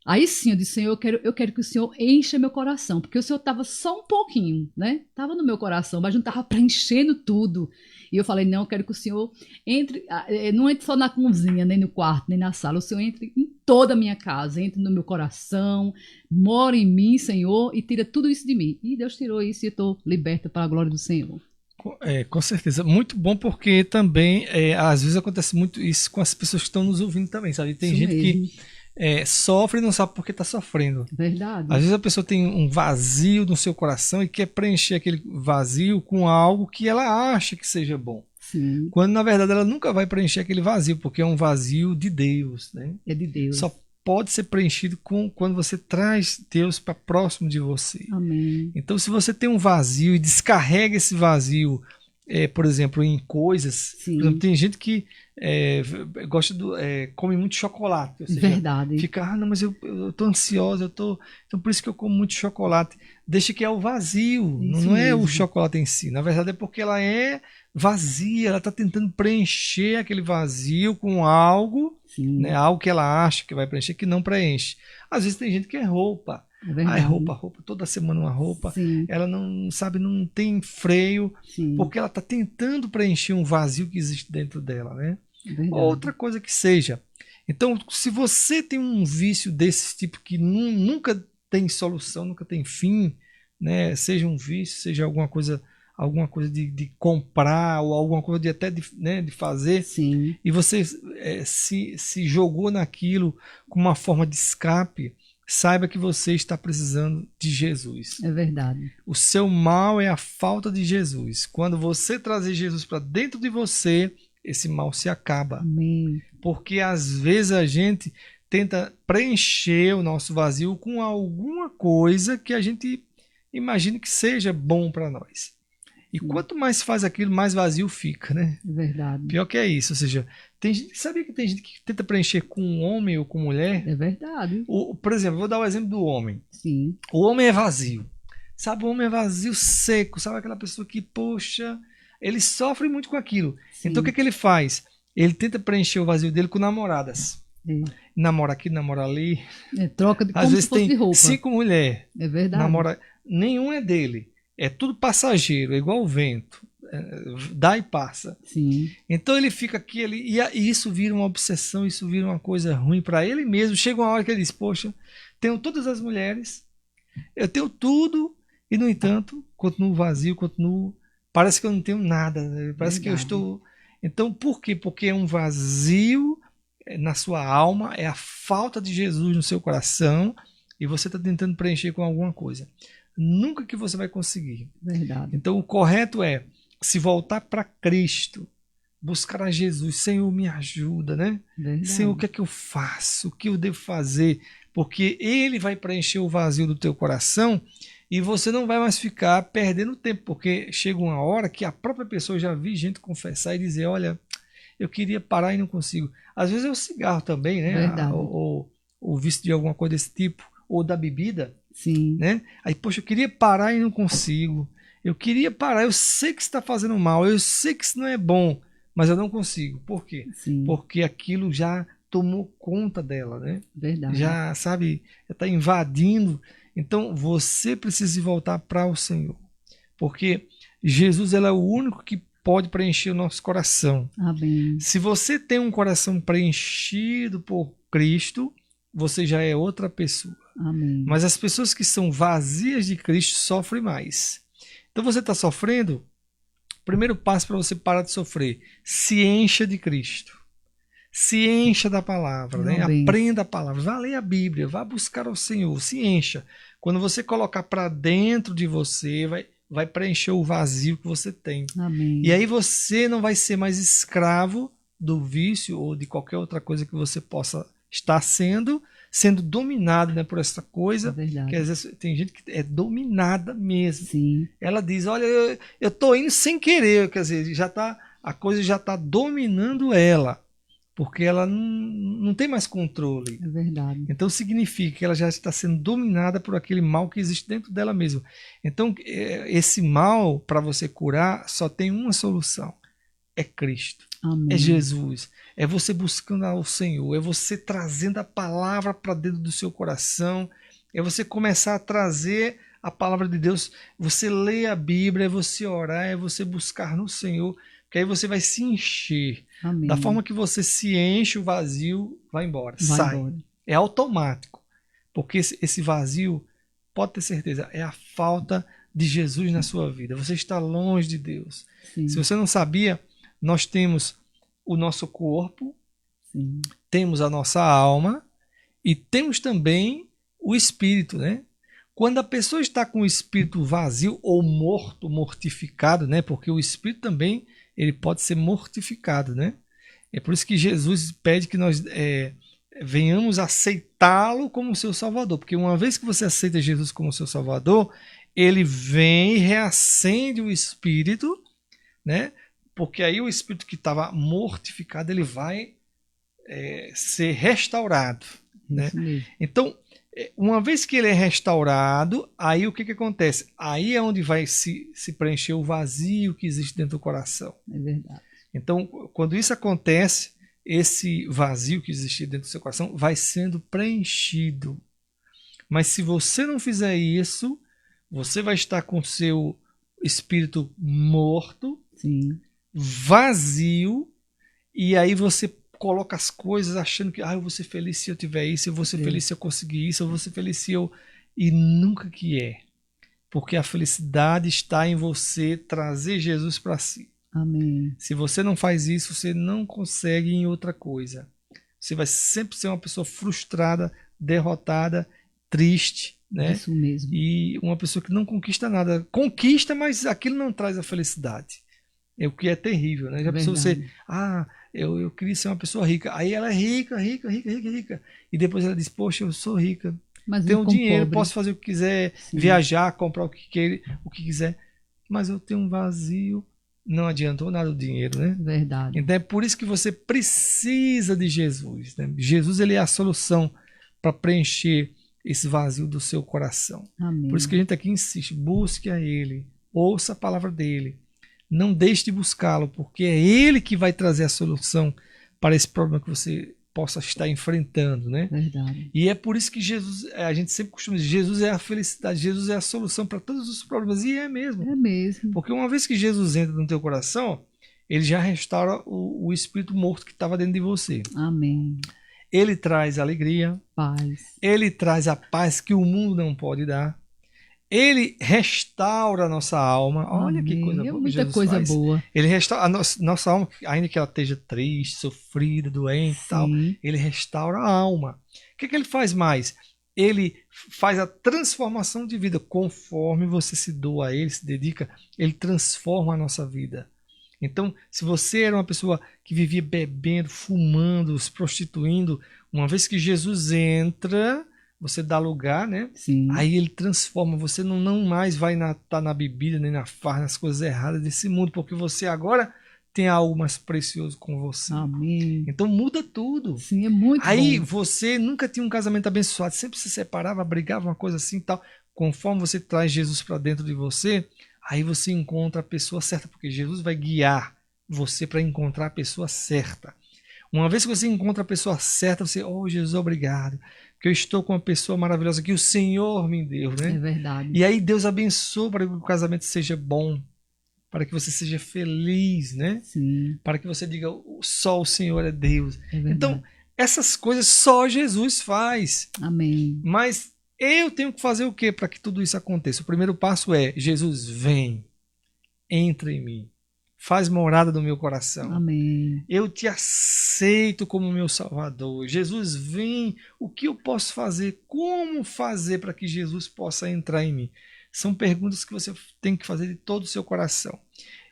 Aí sim, eu disse, Senhor, eu quero que o Senhor encha meu coração, porque o Senhor estava só um pouquinho, né? Estava no meu coração, mas não estava preenchendo tudo. E eu falei, não, eu quero que o Senhor entre, não entre só na cozinha, nem no quarto, nem na sala, o Senhor entre em toda a minha casa, entre no meu coração, mora em mim, Senhor, e tira tudo isso de mim. E Deus tirou isso e eu estou liberta para a glória do Senhor. Com certeza. Muito bom, porque também, às vezes acontece muito isso com as pessoas que estão nos ouvindo também, sabe? Tem Isso gente mesmo. que sofre e não sabe por que está sofrendo. Verdade. Às vezes a pessoa tem um vazio no seu coração e quer preencher aquele vazio com algo que ela acha que seja bom. Sim. Quando na verdade ela nunca vai preencher aquele vazio, porque é um vazio de Deus, né? É de Deus. Só pode ser preenchido quando você traz Deus para próximo de você. Amém. Então, se você tem um vazio e descarrega esse vazio, por exemplo, em coisas. Sim. Por exemplo, tem gente que gosta come muito chocolate. Ou seja, Verdade. fica, não, mas eu tô ansiosa, então por isso que eu como muito chocolate. Deixa que é o vazio, Isso não é mesmo. o chocolate em si. Na verdade é porque ela é vazia, ela está tentando preencher aquele vazio com algo, Sim. né, algo que ela acha que vai preencher, que não preenche. Às vezes tem gente que é roupa. É verdade. Roupa, toda semana uma roupa. Sim. Ela não sabe, não tem freio, Sim. porque ela está tentando preencher um vazio que existe dentro dela, né? Verdade. Outra coisa que seja. Então, se você tem um vício desse tipo que nunca tem solução, nunca tem fim, né? Seja um vício, seja alguma coisa de comprar ou alguma coisa de fazer, Sim. e você se jogou naquilo como uma forma de escape, saiba que você está precisando de Jesus. É verdade. O seu mal é a falta de Jesus. Quando você trazer Jesus para dentro de você, esse mal se acaba. Amém. Porque às vezes a gente tenta preencher o nosso vazio com alguma coisa que a gente imagina que seja bom para nós. E quanto mais faz aquilo, mais vazio fica, né? É verdade. Pior que é isso. Ou seja, sabia que tem gente que tenta preencher com um homem ou com mulher? É verdade. Por exemplo, vou dar o exemplo do homem. Sim. O homem é vazio. Sabe, o homem é vazio, seco. Sabe aquela pessoa que, poxa, ele sofre muito com aquilo. Sim. Então o que ele faz? Ele tenta preencher o vazio dele com namoradas. É. Namora aqui, namora ali. Troca de Às como vezes se fosse tem de roupa. 5 mulheres. É verdade. Namora. Nenhum é dele. É tudo passageiro, é igual o vento. Dá e passa. Sim. Então ele fica aqui, e isso vira uma obsessão, isso vira uma coisa ruim para ele mesmo. Chega uma hora que ele diz, poxa, tenho todas as mulheres, eu tenho tudo, e no entanto, continuo vazio, parece que eu não tenho nada, né? Parece que eu estou... Então por quê? Porque é um vazio na sua alma, é a falta de Jesus no seu coração, e você está tentando preencher com alguma coisa. Nunca que você vai conseguir. Verdade. Então o correto é se voltar para Cristo, buscar a Jesus. Senhor, me ajuda, né? Verdade. Senhor, o que é que eu faço? O que eu devo fazer? Porque Ele vai preencher o vazio do teu coração e você não vai mais ficar perdendo tempo, porque chega uma hora que a própria pessoa, já vi gente confessar e dizer, olha, eu queria parar e não consigo. Às vezes é o cigarro também, né? Verdade. Ou o vício de alguma coisa desse tipo, ou da bebida. Sim. Né? Aí, poxa, eu queria parar e não consigo. Eu queria parar, eu sei que está fazendo mal, eu sei que isso não é bom, mas eu não consigo. Por quê? Sim. Porque aquilo já tomou conta dela, né? Verdade. Já, sabe, está invadindo. Então, você precisa voltar para o Senhor. Porque Jesus é o único que pode preencher o nosso coração. Amém. Se você tem um coração preenchido por Cristo, você já é outra pessoa. Amém. Mas as pessoas que são vazias de Cristo sofrem mais. Então você está sofrendo? O primeiro passo para você parar de sofrer: se encha de Cristo. Se encha da palavra, né? Aprenda a palavra, vá ler a Bíblia, vá buscar ao Senhor, se encha. Quando você colocar para dentro de você, vai preencher o vazio que você tem. Amém. E aí você não vai ser mais escravo do vício ou de qualquer outra coisa que você possa estar sendo dominado, né, por essa coisa. É verdade. Que às vezes tem gente que é dominada mesmo. Sim. Ela diz, olha, eu tô indo sem querer, quer dizer, a coisa já está dominando ela. Porque ela não tem mais controle. É verdade. Então significa que ela já está sendo dominada por aquele mal que existe dentro dela mesma. Então esse mal, para você curar, só tem uma solução. É Cristo. Amém. É Jesus. É você buscando ao Senhor. É você trazendo a palavra para dentro do seu coração. É você começar a trazer a palavra de Deus. Você lê a Bíblia, é você orar, é você buscar no Senhor. Que aí você vai se encher. Amém. Da forma que você se enche, o vazio vai embora, sai. Embora. É automático. Porque esse vazio, pode ter certeza, é a falta de Jesus na sua vida. Você está longe de Deus. Sim. Se você não sabia, nós temos o nosso corpo, Sim. temos a nossa alma e temos também o espírito, né? Quando a pessoa está com o espírito vazio ou morto, mortificado, né? Porque o espírito também ele pode ser mortificado, né? É por isso que Jesus pede que nós venhamos aceitá-lo como seu Salvador. Porque uma vez que você aceita Jesus como seu Salvador, ele vem e reacende o espírito, né? Porque aí o espírito que estava mortificado, ele vai ser restaurado, né? Então, uma vez que ele é restaurado, aí o que acontece? Aí é onde vai se preencher o vazio que existe dentro do coração. É verdade. Então, quando isso acontece, esse vazio que existe dentro do seu coração vai sendo preenchido. Mas se você não fizer isso, você vai estar com o seu espírito morto, sim, vazio, e aí você coloca as coisas achando que eu vou ser feliz se eu tiver isso, eu vou ser feliz se eu conseguir isso, eu vou ser feliz se eu... E nunca que é. Porque a felicidade está em você trazer Jesus para si. Amém. Se você não faz isso, você não consegue em outra coisa. Você vai sempre ser uma pessoa frustrada, derrotada, triste, né? Isso mesmo. E uma pessoa que não conquista nada. Conquista, mas aquilo não traz a felicidade. É o que é terrível, né? Já pensou você... eu queria ser uma pessoa rica. Aí ela é rica. E depois ela diz, poxa, eu sou rica. Mas tenho dinheiro, pobre. posso fazer o que quiser, viajar, comprar o que quiser. Mas eu tenho um vazio. Não adiantou nada o dinheiro, né? Verdade. Então é por isso que você precisa de Jesus, né? Jesus, ele é a solução para preencher esse vazio do seu coração. Amém. Por isso que a gente aqui insiste, busque a ele, ouça a palavra dele. Não deixe de buscá-lo, porque é ele que vai trazer a solução para esse problema que você possa estar enfrentando, né? Verdade. E é por isso que Jesus, a gente sempre costuma dizer, Jesus é a felicidade, Jesus é a solução para todos os problemas. E é mesmo. É mesmo. Porque uma vez que Jesus entra no teu coração, ele já restaura o espírito morto que estava dentro de você. Amém. Ele traz alegria. Paz. Ele traz a paz que o mundo não pode dar. Ele restaura a nossa alma. Olha que coisa boa. Muita Jesus coisa faz. boa. Ele restaura a nossa alma, ainda que ela esteja triste, sofrida, doente e tal. Ele restaura a alma. O que ele faz mais? Ele faz a transformação de vida. Conforme você se doa a ele, se dedica, ele transforma a nossa vida. Então, se você era uma pessoa que vivia bebendo, fumando, se prostituindo, uma vez que Jesus entra... Você dá lugar, né? Sim. Aí ele transforma. Você não mais vai estar na bebida, nem na farra, nas coisas erradas desse mundo, porque você agora tem algo mais precioso com você. Amém. Então muda tudo. Sim, é muito Aí bom. você nunca tinha um casamento abençoado, sempre se separava, brigava, uma coisa assim e tal. Conforme você traz Jesus para dentro de você, aí você encontra a pessoa certa, porque Jesus vai guiar você para encontrar a pessoa certa. Uma vez que você encontra a pessoa certa, você, Jesus, obrigado. Que eu estou com uma pessoa maravilhosa que o Senhor me deu, né? É verdade. E aí Deus abençoa para que o casamento seja bom, para que você seja feliz, né? Sim. Para que você diga, só o Senhor é Deus. É verdade. Então, essas coisas só Jesus faz. Amém. Mas eu tenho que fazer o quê para que tudo isso aconteça? O primeiro passo é: Jesus, vem, entra em mim, faz morada no meu coração. Amém. Eu te aceito como meu Salvador. Jesus, vem. O que eu posso fazer? Como fazer para que Jesus possa entrar em mim? São perguntas que você tem que fazer de todo o seu coração.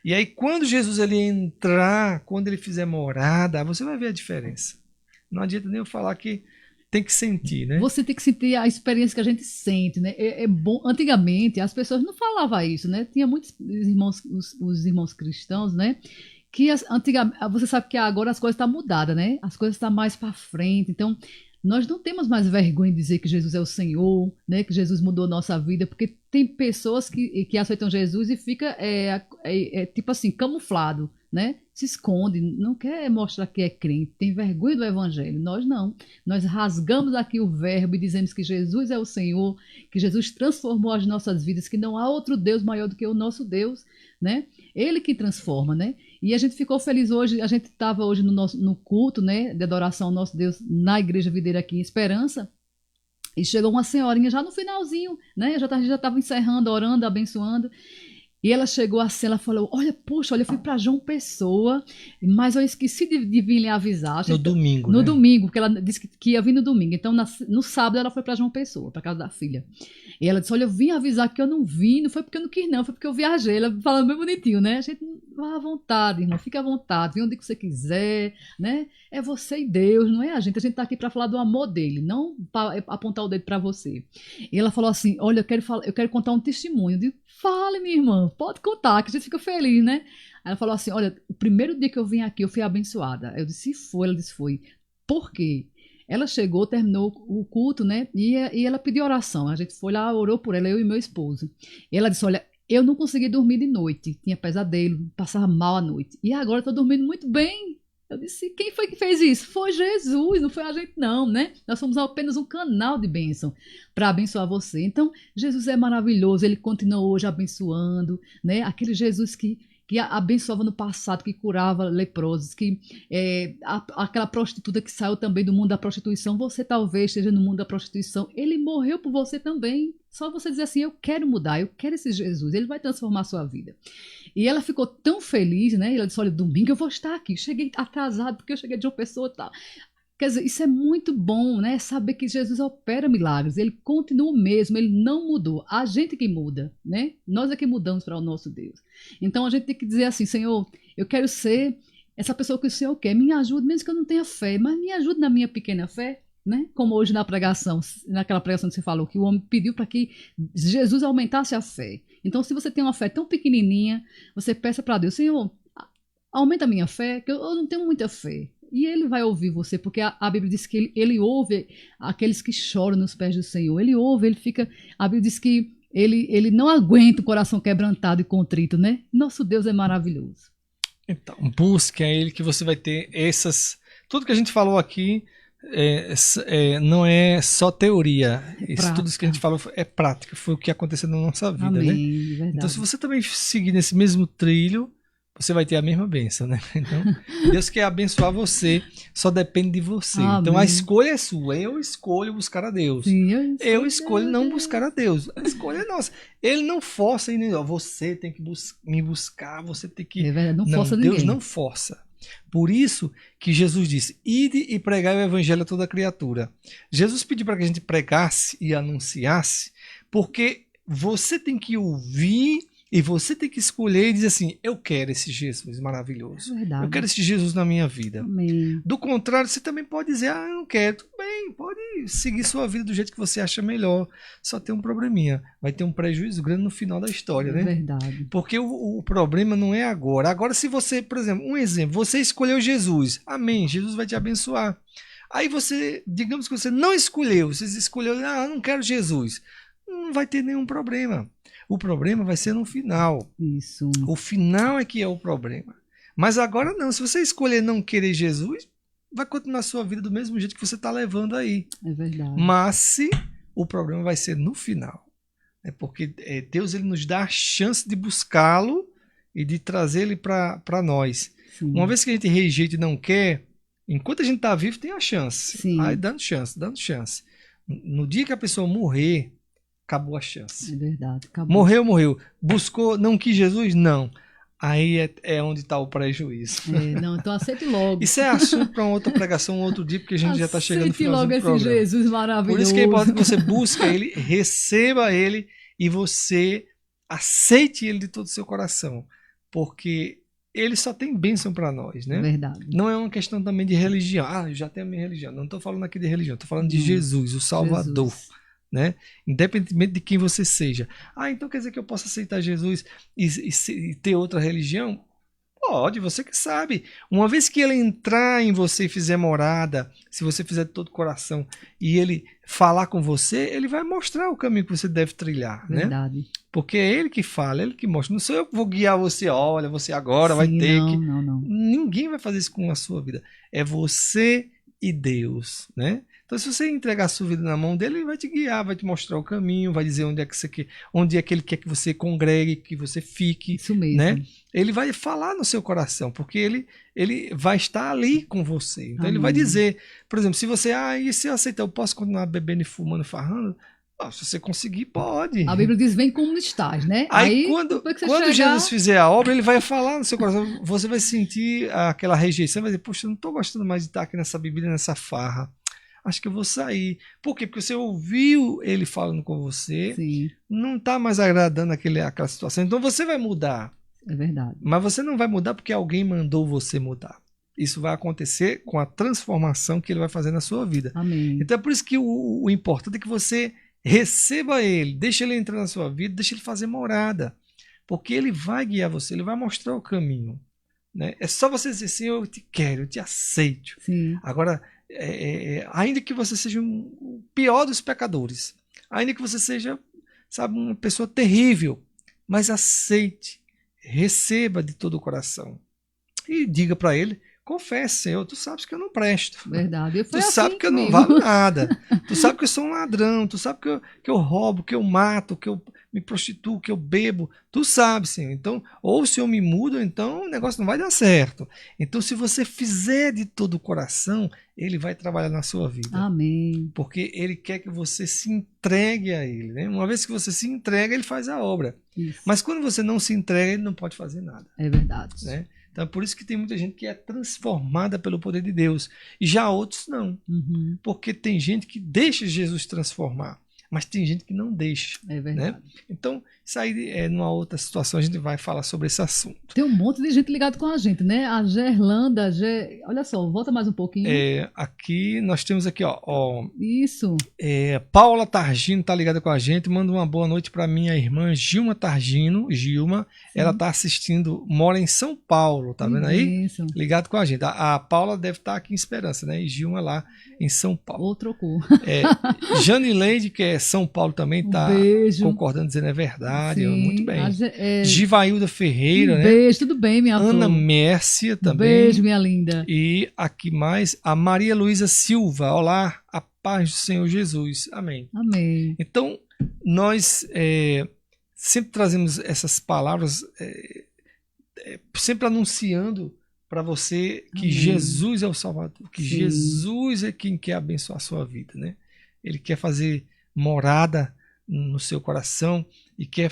E aí, quando Jesus ele entrar, quando ele fizer morada, você vai ver a diferença. Não adianta nem eu falar que tem que sentir, né? Você tem que sentir a experiência que a gente sente, né? É bom. Antigamente as pessoas não falavam isso, né? Tinha muitos irmãos, os irmãos cristãos, né? Que antigamente, você sabe que agora as coisas estão mudadas, né? As coisas estão mais para frente. Então, nós não temos mais vergonha de dizer que Jesus é o Senhor, né? Que Jesus mudou nossa vida, porque tem pessoas que aceitam Jesus e fica tipo assim, camuflado, né? Se esconde, não quer mostrar que é crente, tem vergonha do evangelho. Nós não. Nós rasgamos aqui o verbo e dizemos que Jesus é o Senhor, que Jesus transformou as nossas vidas, que não há outro Deus maior do que o nosso Deus, né? Ele que transforma, né? E a gente ficou feliz hoje, a gente estava hoje no culto, né, de adoração ao nosso Deus na Igreja Videira aqui em Esperança, e chegou uma senhorinha já no finalzinho, né? Já estava encerrando, orando, abençoando. E ela chegou assim, ela falou, olha, poxa, olha, eu fui para João Pessoa, mas eu esqueci de vir lhe avisar. No domingo, No né? domingo, porque ela disse que ia vir no domingo. Então, no sábado, ela foi para João Pessoa, para casa da filha. E ela disse, olha, eu vim avisar que eu não vim, não foi porque eu não quis não, foi porque eu viajei. Ela falando bem bonitinho, né? A gente vá à vontade, irmão, fica à vontade, vem onde você quiser, né? É você e Deus, não é a gente tá aqui para falar do amor dele, não para apontar o dedo para você. E ela falou assim, olha, eu quero contar um testemunho. Eu digo, fale, minha irmã, pode contar, que a gente fica feliz, né? Aí ela falou assim, olha, o primeiro dia que eu vim aqui, eu fui abençoada. Eu disse, foi, ela disse, foi. Por quê? Ela chegou, terminou o culto, né? E ela pediu oração. A gente foi lá, orou por ela, eu e meu esposo. E ela disse, olha, eu não consegui dormir de noite. Tinha pesadelo, passava mal à noite. E agora eu tô dormindo muito bem. Eu disse, quem foi que fez isso? Foi Jesus, não foi a gente não, né? Nós somos apenas um canal de bênção para abençoar você. Então, Jesus é maravilhoso, ele continua hoje abençoando, né? Aquele Jesus que abençoava no passado, que curava leprosos, que aquela prostituta que saiu também do mundo da prostituição, você talvez esteja no mundo da prostituição, ele morreu por você também. Só você dizer assim, eu quero mudar, eu quero esse Jesus, ele vai transformar a sua vida. E ela ficou tão feliz, né? Ela disse, olha, domingo eu vou estar aqui. Cheguei atrasado porque eu cheguei de uma pessoa e tal. Quer dizer, isso é muito bom, né? Saber que Jesus opera milagres, ele continua o mesmo, ele não mudou. A gente que muda, né? Nós é que mudamos para o nosso Deus. Então a gente tem que dizer assim, Senhor, eu quero ser essa pessoa que o Senhor quer. Me ajude, mesmo que eu não tenha fé, mas me ajude na minha pequena fé. Né? Como hoje na pregação, naquela pregação que você falou, que o homem pediu para que Jesus aumentasse a fé. Então, se você tem uma fé tão pequenininha, você peça para Deus, Senhor, aumenta a minha fé, que eu não tenho muita fé. E ele vai ouvir você, porque a Bíblia diz que ele ouve aqueles que choram nos pés do Senhor. Ele ouve, ele fica... A Bíblia diz que ele não aguenta o coração quebrantado e contrito, né? Nosso Deus é maravilhoso. Então, busque a ele que você vai ter essas... Tudo que a gente falou aqui não é só teoria. Tudo isso que a gente falou é prática. Foi o que aconteceu na nossa vida. Amém, né? Verdade. Então, se você também seguir nesse mesmo trilho, você vai ter a mesma bênção, né? Então, Deus quer abençoar você, só depende de você. Amém. Então, a escolha é sua. Eu escolho buscar a Deus. Sim, eu escolho não buscar a Deus. A escolha é nossa. Ele não força, você tem que me buscar, você tem que... É verdade, não força Deus ninguém. não força. Por isso que Jesus disse, ide e pregai o evangelho a toda criatura. Jesus pediu para que a gente pregasse e anunciasse, porque você tem que ouvir e você tem que escolher e dizer assim, eu quero esse Jesus maravilhoso. Verdade. Eu quero esse Jesus na minha vida. Amém. Do contrário, você também pode dizer, eu não quero. Tudo bem, pode seguir sua vida do jeito que você acha melhor. Só tem um probleminha. Vai ter um prejuízo grande no final da história, né? Verdade. Porque o problema não é agora. Agora, se você, por exemplo, você escolheu Jesus. Amém, Jesus vai te abençoar. Aí você, digamos que você não escolheu. Você escolheu, eu não quero Jesus. Não vai ter nenhum problema. O problema vai ser no final. Isso. O final é que é o problema. Mas agora não. Se você escolher não querer Jesus, vai continuar a sua vida do mesmo jeito que você está levando aí. É verdade. Mas o problema vai ser no final. Porque Deus ele nos dá a chance de buscá-lo e de trazer ele para nós. Sim. Uma vez que a gente rejeita e não quer, enquanto a gente está vivo, tem a chance. Sim. Aí dando chance. No dia que a pessoa morrer, acabou a chance. É verdade. Acabou. Morreu. Buscou, não quis Jesus? Não. Aí é onde está o prejuízo. Não, então aceite logo. Isso é assunto para uma outra pregação, um outro dia, porque a gente já está chegando no final do programa. Aceite logo esse Jesus maravilhoso. Por isso que é importante que você busque ele, receba ele e você aceite ele de todo o seu coração. Porque ele só tem bênção para nós, né? Verdade. Não é uma questão também de religião. Eu já tenho a minha religião. Não estou falando aqui de religião, estou falando de Jesus, o Salvador. Jesus. Né? Independentemente de quem você seja. Então quer dizer que eu posso aceitar Jesus e ter outra religião? Pode, você que sabe. Uma vez que ele entrar em você e fizer morada, se você fizer de todo o coração e ele falar com você, ele vai mostrar o caminho que você deve trilhar. Verdade. Né? Porque é ele que fala, ele que mostra. Não sou eu que vou guiar você, olha, você agora Sim, vai ter não, que... Não. Ninguém vai fazer isso com a sua vida. É você e Deus, né? Então, se você entregar a sua vida na mão dele, ele vai te guiar, vai te mostrar o caminho, vai dizer onde é que você quer, onde é que ele quer que você congregue, que você fique. Isso mesmo. Né? Ele vai falar no seu coração, porque ele vai estar ali com você. Então, ele vai dizer, por exemplo, se você, e se eu aceitar, eu posso continuar bebendo e fumando, farrando? Se você conseguir, pode. A Bíblia diz, vem como estás, né? Aí quando Jesus fizer a obra, ele vai falar no seu coração, você vai sentir aquela rejeição, vai dizer, poxa, eu não estou gostando mais de estar aqui nessa bebida, nessa farra. Acho que eu vou sair. Por quê? Porque você ouviu ele falando com você, Sim. Não está mais agradando aquela situação. Então você vai mudar. É verdade. Mas você não vai mudar porque alguém mandou você mudar. Isso vai acontecer com a transformação que ele vai fazer na sua vida. Amém. Então é por isso que o importante é que você receba ele, deixa ele entrar na sua vida, deixa ele fazer morada. Porque ele vai guiar você, ele vai mostrar o caminho. Né? É só você dizer assim, eu te quero, eu te aceito. Sim. Agora, ainda que você seja o pior dos pecadores, ainda que você seja, sabe, uma pessoa terrível, mas aceite, receba de todo o coração e diga para ele, confesse, Senhor, tu sabes que eu não presto. Verdade. Tu sabe que eu não valho nada. Tu sabe que eu sou um ladrão, tu sabe que eu roubo, que eu mato, que eu me prostituo, que eu bebo. Tu sabe, Senhor. Então, ou o Senhor me muda, ou então o negócio não vai dar certo. Então, se você fizer de todo o coração, ele vai trabalhar na sua vida. Amém. Porque ele quer que você se entregue a ele. Né? Uma vez que você se entrega, ele faz a obra. Isso. Mas quando você não se entrega, ele não pode fazer nada. É verdade. Né? Então é por isso que tem muita gente que é transformada pelo poder de Deus. E já outros não. Uhum. Porque tem gente que deixa Jesus transformar. Mas tem gente que não deixa. É verdade. Né? Então, isso aí, numa outra situação, a gente vai falar sobre esse assunto. Tem um monte de gente ligado com a gente, né? A Gerlanda, olha só, volta mais um pouquinho. Aqui, nós temos aqui, ó. Isso. Paula Targino tá ligada com a gente. Manda uma boa noite para minha irmã Gilma Targino. Gilma, sim. Ela tá assistindo, mora em São Paulo, tá vendo aí? Isso. Ligado com a gente. A Paula deve estar aqui em Esperança, né? E Gilma lá em São Paulo. Ou trocou. Jane Leide, que é São Paulo também, tá concordando, dizendo é verdade. Sim. Muito bem. Givailda Ferreira, né? Beijo, tudo bem, minha Ana flor. Mércia também. Beijo, minha linda. E aqui mais, a Maria Luísa Silva. Olá, a paz do Senhor Jesus. Amém. Amém. Então, nós sempre trazemos essas palavras, sempre anunciando para você que Amém. Jesus é o Salvador, que Sim. Jesus é quem quer abençoar a sua vida, né? Ele quer fazer morada no seu coração e quer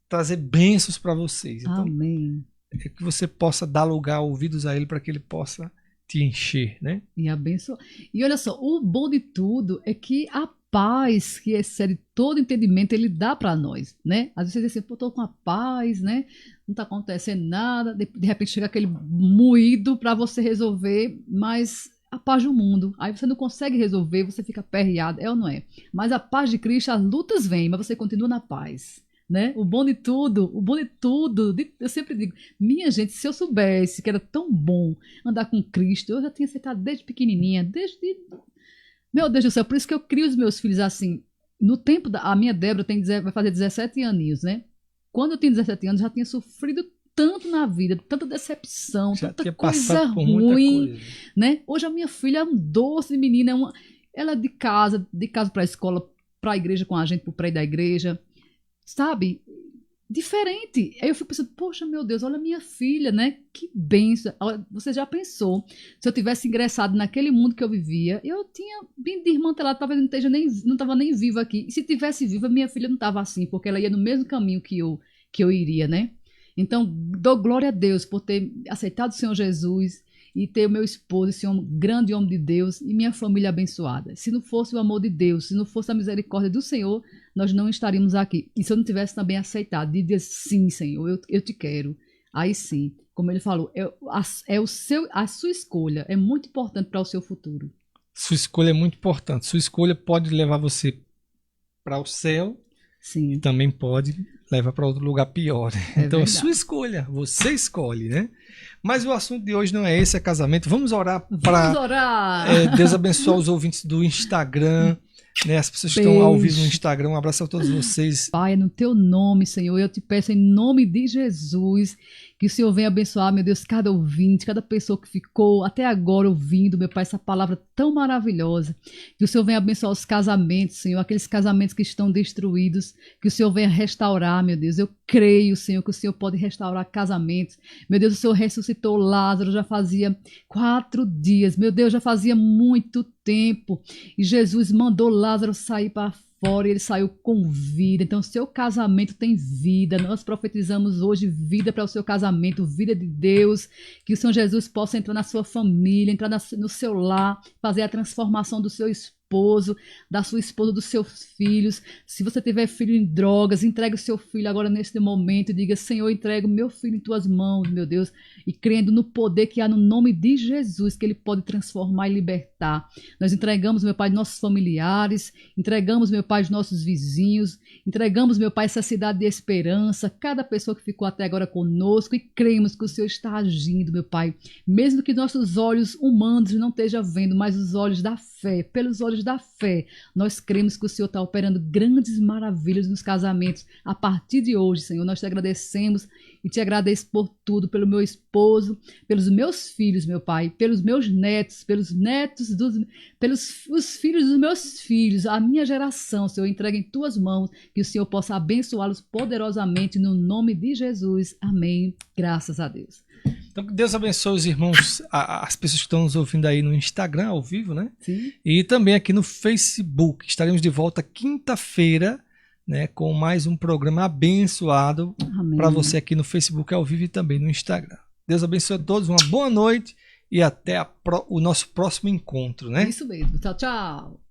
trazer bênçãos para vocês. Então, amém. É que você possa dar lugar, ouvidos a Ele, para que Ele possa te encher, né? E abençoar. E olha só, o bom de tudo é que a paz que excede todo entendimento, Ele dá para nós, né? Às vezes você diz assim, pô, tô com a paz, né? Não tá acontecendo nada, de repente chega aquele moído para você resolver, mas a paz do mundo, aí você não consegue resolver, você fica aperreado, ou não é? Mas a paz de Cristo, as lutas vêm, mas você continua na paz. Né? O bom de tudo, eu sempre digo, minha gente, se eu soubesse que era tão bom andar com Cristo, eu já tinha aceitado desde pequenininha, meu Deus do céu, por isso que eu crio os meus filhos assim, no tempo a minha Débora vai fazer 17 aninhos, né? Quando eu tinha 17 anos, já tinha sofrido tanto na vida, tanta decepção, já tanta coisa ruim, né? Hoje a minha filha é um doce menina, ela é de casa para a escola, para a igreja com a gente, pro prédio da igreja, sabe? diferente. Aí eu fico pensando, poxa, meu Deus, olha a minha filha, né? Que bênção. Você já pensou, se eu tivesse ingressado naquele mundo que eu vivia, eu tinha bem desmantelado, talvez não estava nem viva aqui. E se tivesse viva, minha filha não estava assim, porque ela ia no mesmo caminho que eu iria, né? Então, dou glória a Deus por ter aceitado o Senhor Jesus e ter o meu esposo, esse grande homem de Deus, e minha família abençoada. Se não fosse o amor de Deus, se não fosse a misericórdia do Senhor, nós não estaríamos aqui. E se eu não tivesse também aceitado, de dizer sim, Senhor, eu te quero. Aí sim, como ele falou, a sua escolha é muito importante para o seu futuro. Sua escolha é muito importante. Sua escolha pode levar você para o céu. Sim. E também pode levar para outro lugar pior. Então, verdade. sua escolha, você escolhe, né? Mas o assunto de hoje não é esse, é casamento. Vamos orar Vamos para orar. Deus abençoar os ouvintes do Instagram, né? As pessoas que estão ao vivo no Instagram. Um abraço a todos vocês. Pai, no teu nome, Senhor, eu te peço em nome de Jesus que o Senhor venha abençoar, meu Deus, cada ouvinte, cada pessoa que ficou até agora ouvindo, meu Pai, essa palavra tão maravilhosa. Que o Senhor venha abençoar os casamentos, Senhor, aqueles casamentos que estão destruídos, que o Senhor venha restaurar, meu Deus. Eu creio, Senhor, que o Senhor pode restaurar casamentos. Meu Deus, o Senhor ressuscitou Lázaro, já fazia 4 dias, meu Deus, já fazia muito tempo. E Jesus mandou Lázaro sair para fora e ele saiu com vida. Então, seu casamento tem vida. Nós profetizamos hoje vida para o seu casamento, vida de Deus. Que o Senhor Jesus possa entrar na sua família, entrar no seu lar, fazer a transformação do seu esposo, da sua esposa, dos seus filhos. Se você tiver filho em drogas, entregue o seu filho agora neste momento e diga: Senhor, entrego meu filho em tuas mãos, meu Deus, e crendo no poder que há no nome de Jesus, que ele pode transformar e libertar. Nós entregamos, meu Pai, nossos familiares, entregamos, meu Pai, os nossos vizinhos, entregamos, meu Pai, essa cidade de esperança, cada pessoa que ficou até agora conosco, e cremos que o Senhor está agindo, meu Pai, mesmo que nossos olhos humanos não estejam vendo, mas os olhos da fé, pelos olhos da fé, nós cremos que o Senhor está operando grandes maravilhas nos casamentos. A partir de hoje, Senhor, nós te agradecemos e te agradeço por tudo, pelo meu esposo, pelos meus filhos, meu Pai, pelos meus netos, pelos os filhos dos meus filhos, a minha geração, Senhor, entrega em tuas mãos, que o Senhor possa abençoá-los poderosamente no nome de Jesus. Amém. Graças a Deus. Então, que Deus abençoe os irmãos, as pessoas que estão nos ouvindo aí no Instagram, ao vivo, né? Sim. E também aqui no Facebook. Estaremos de volta quinta-feira, né, com mais um programa abençoado para você aqui no Facebook, ao vivo, e também no Instagram. Deus abençoe a todos, uma boa noite e até o nosso próximo encontro, né? Isso mesmo. Tchau, tchau.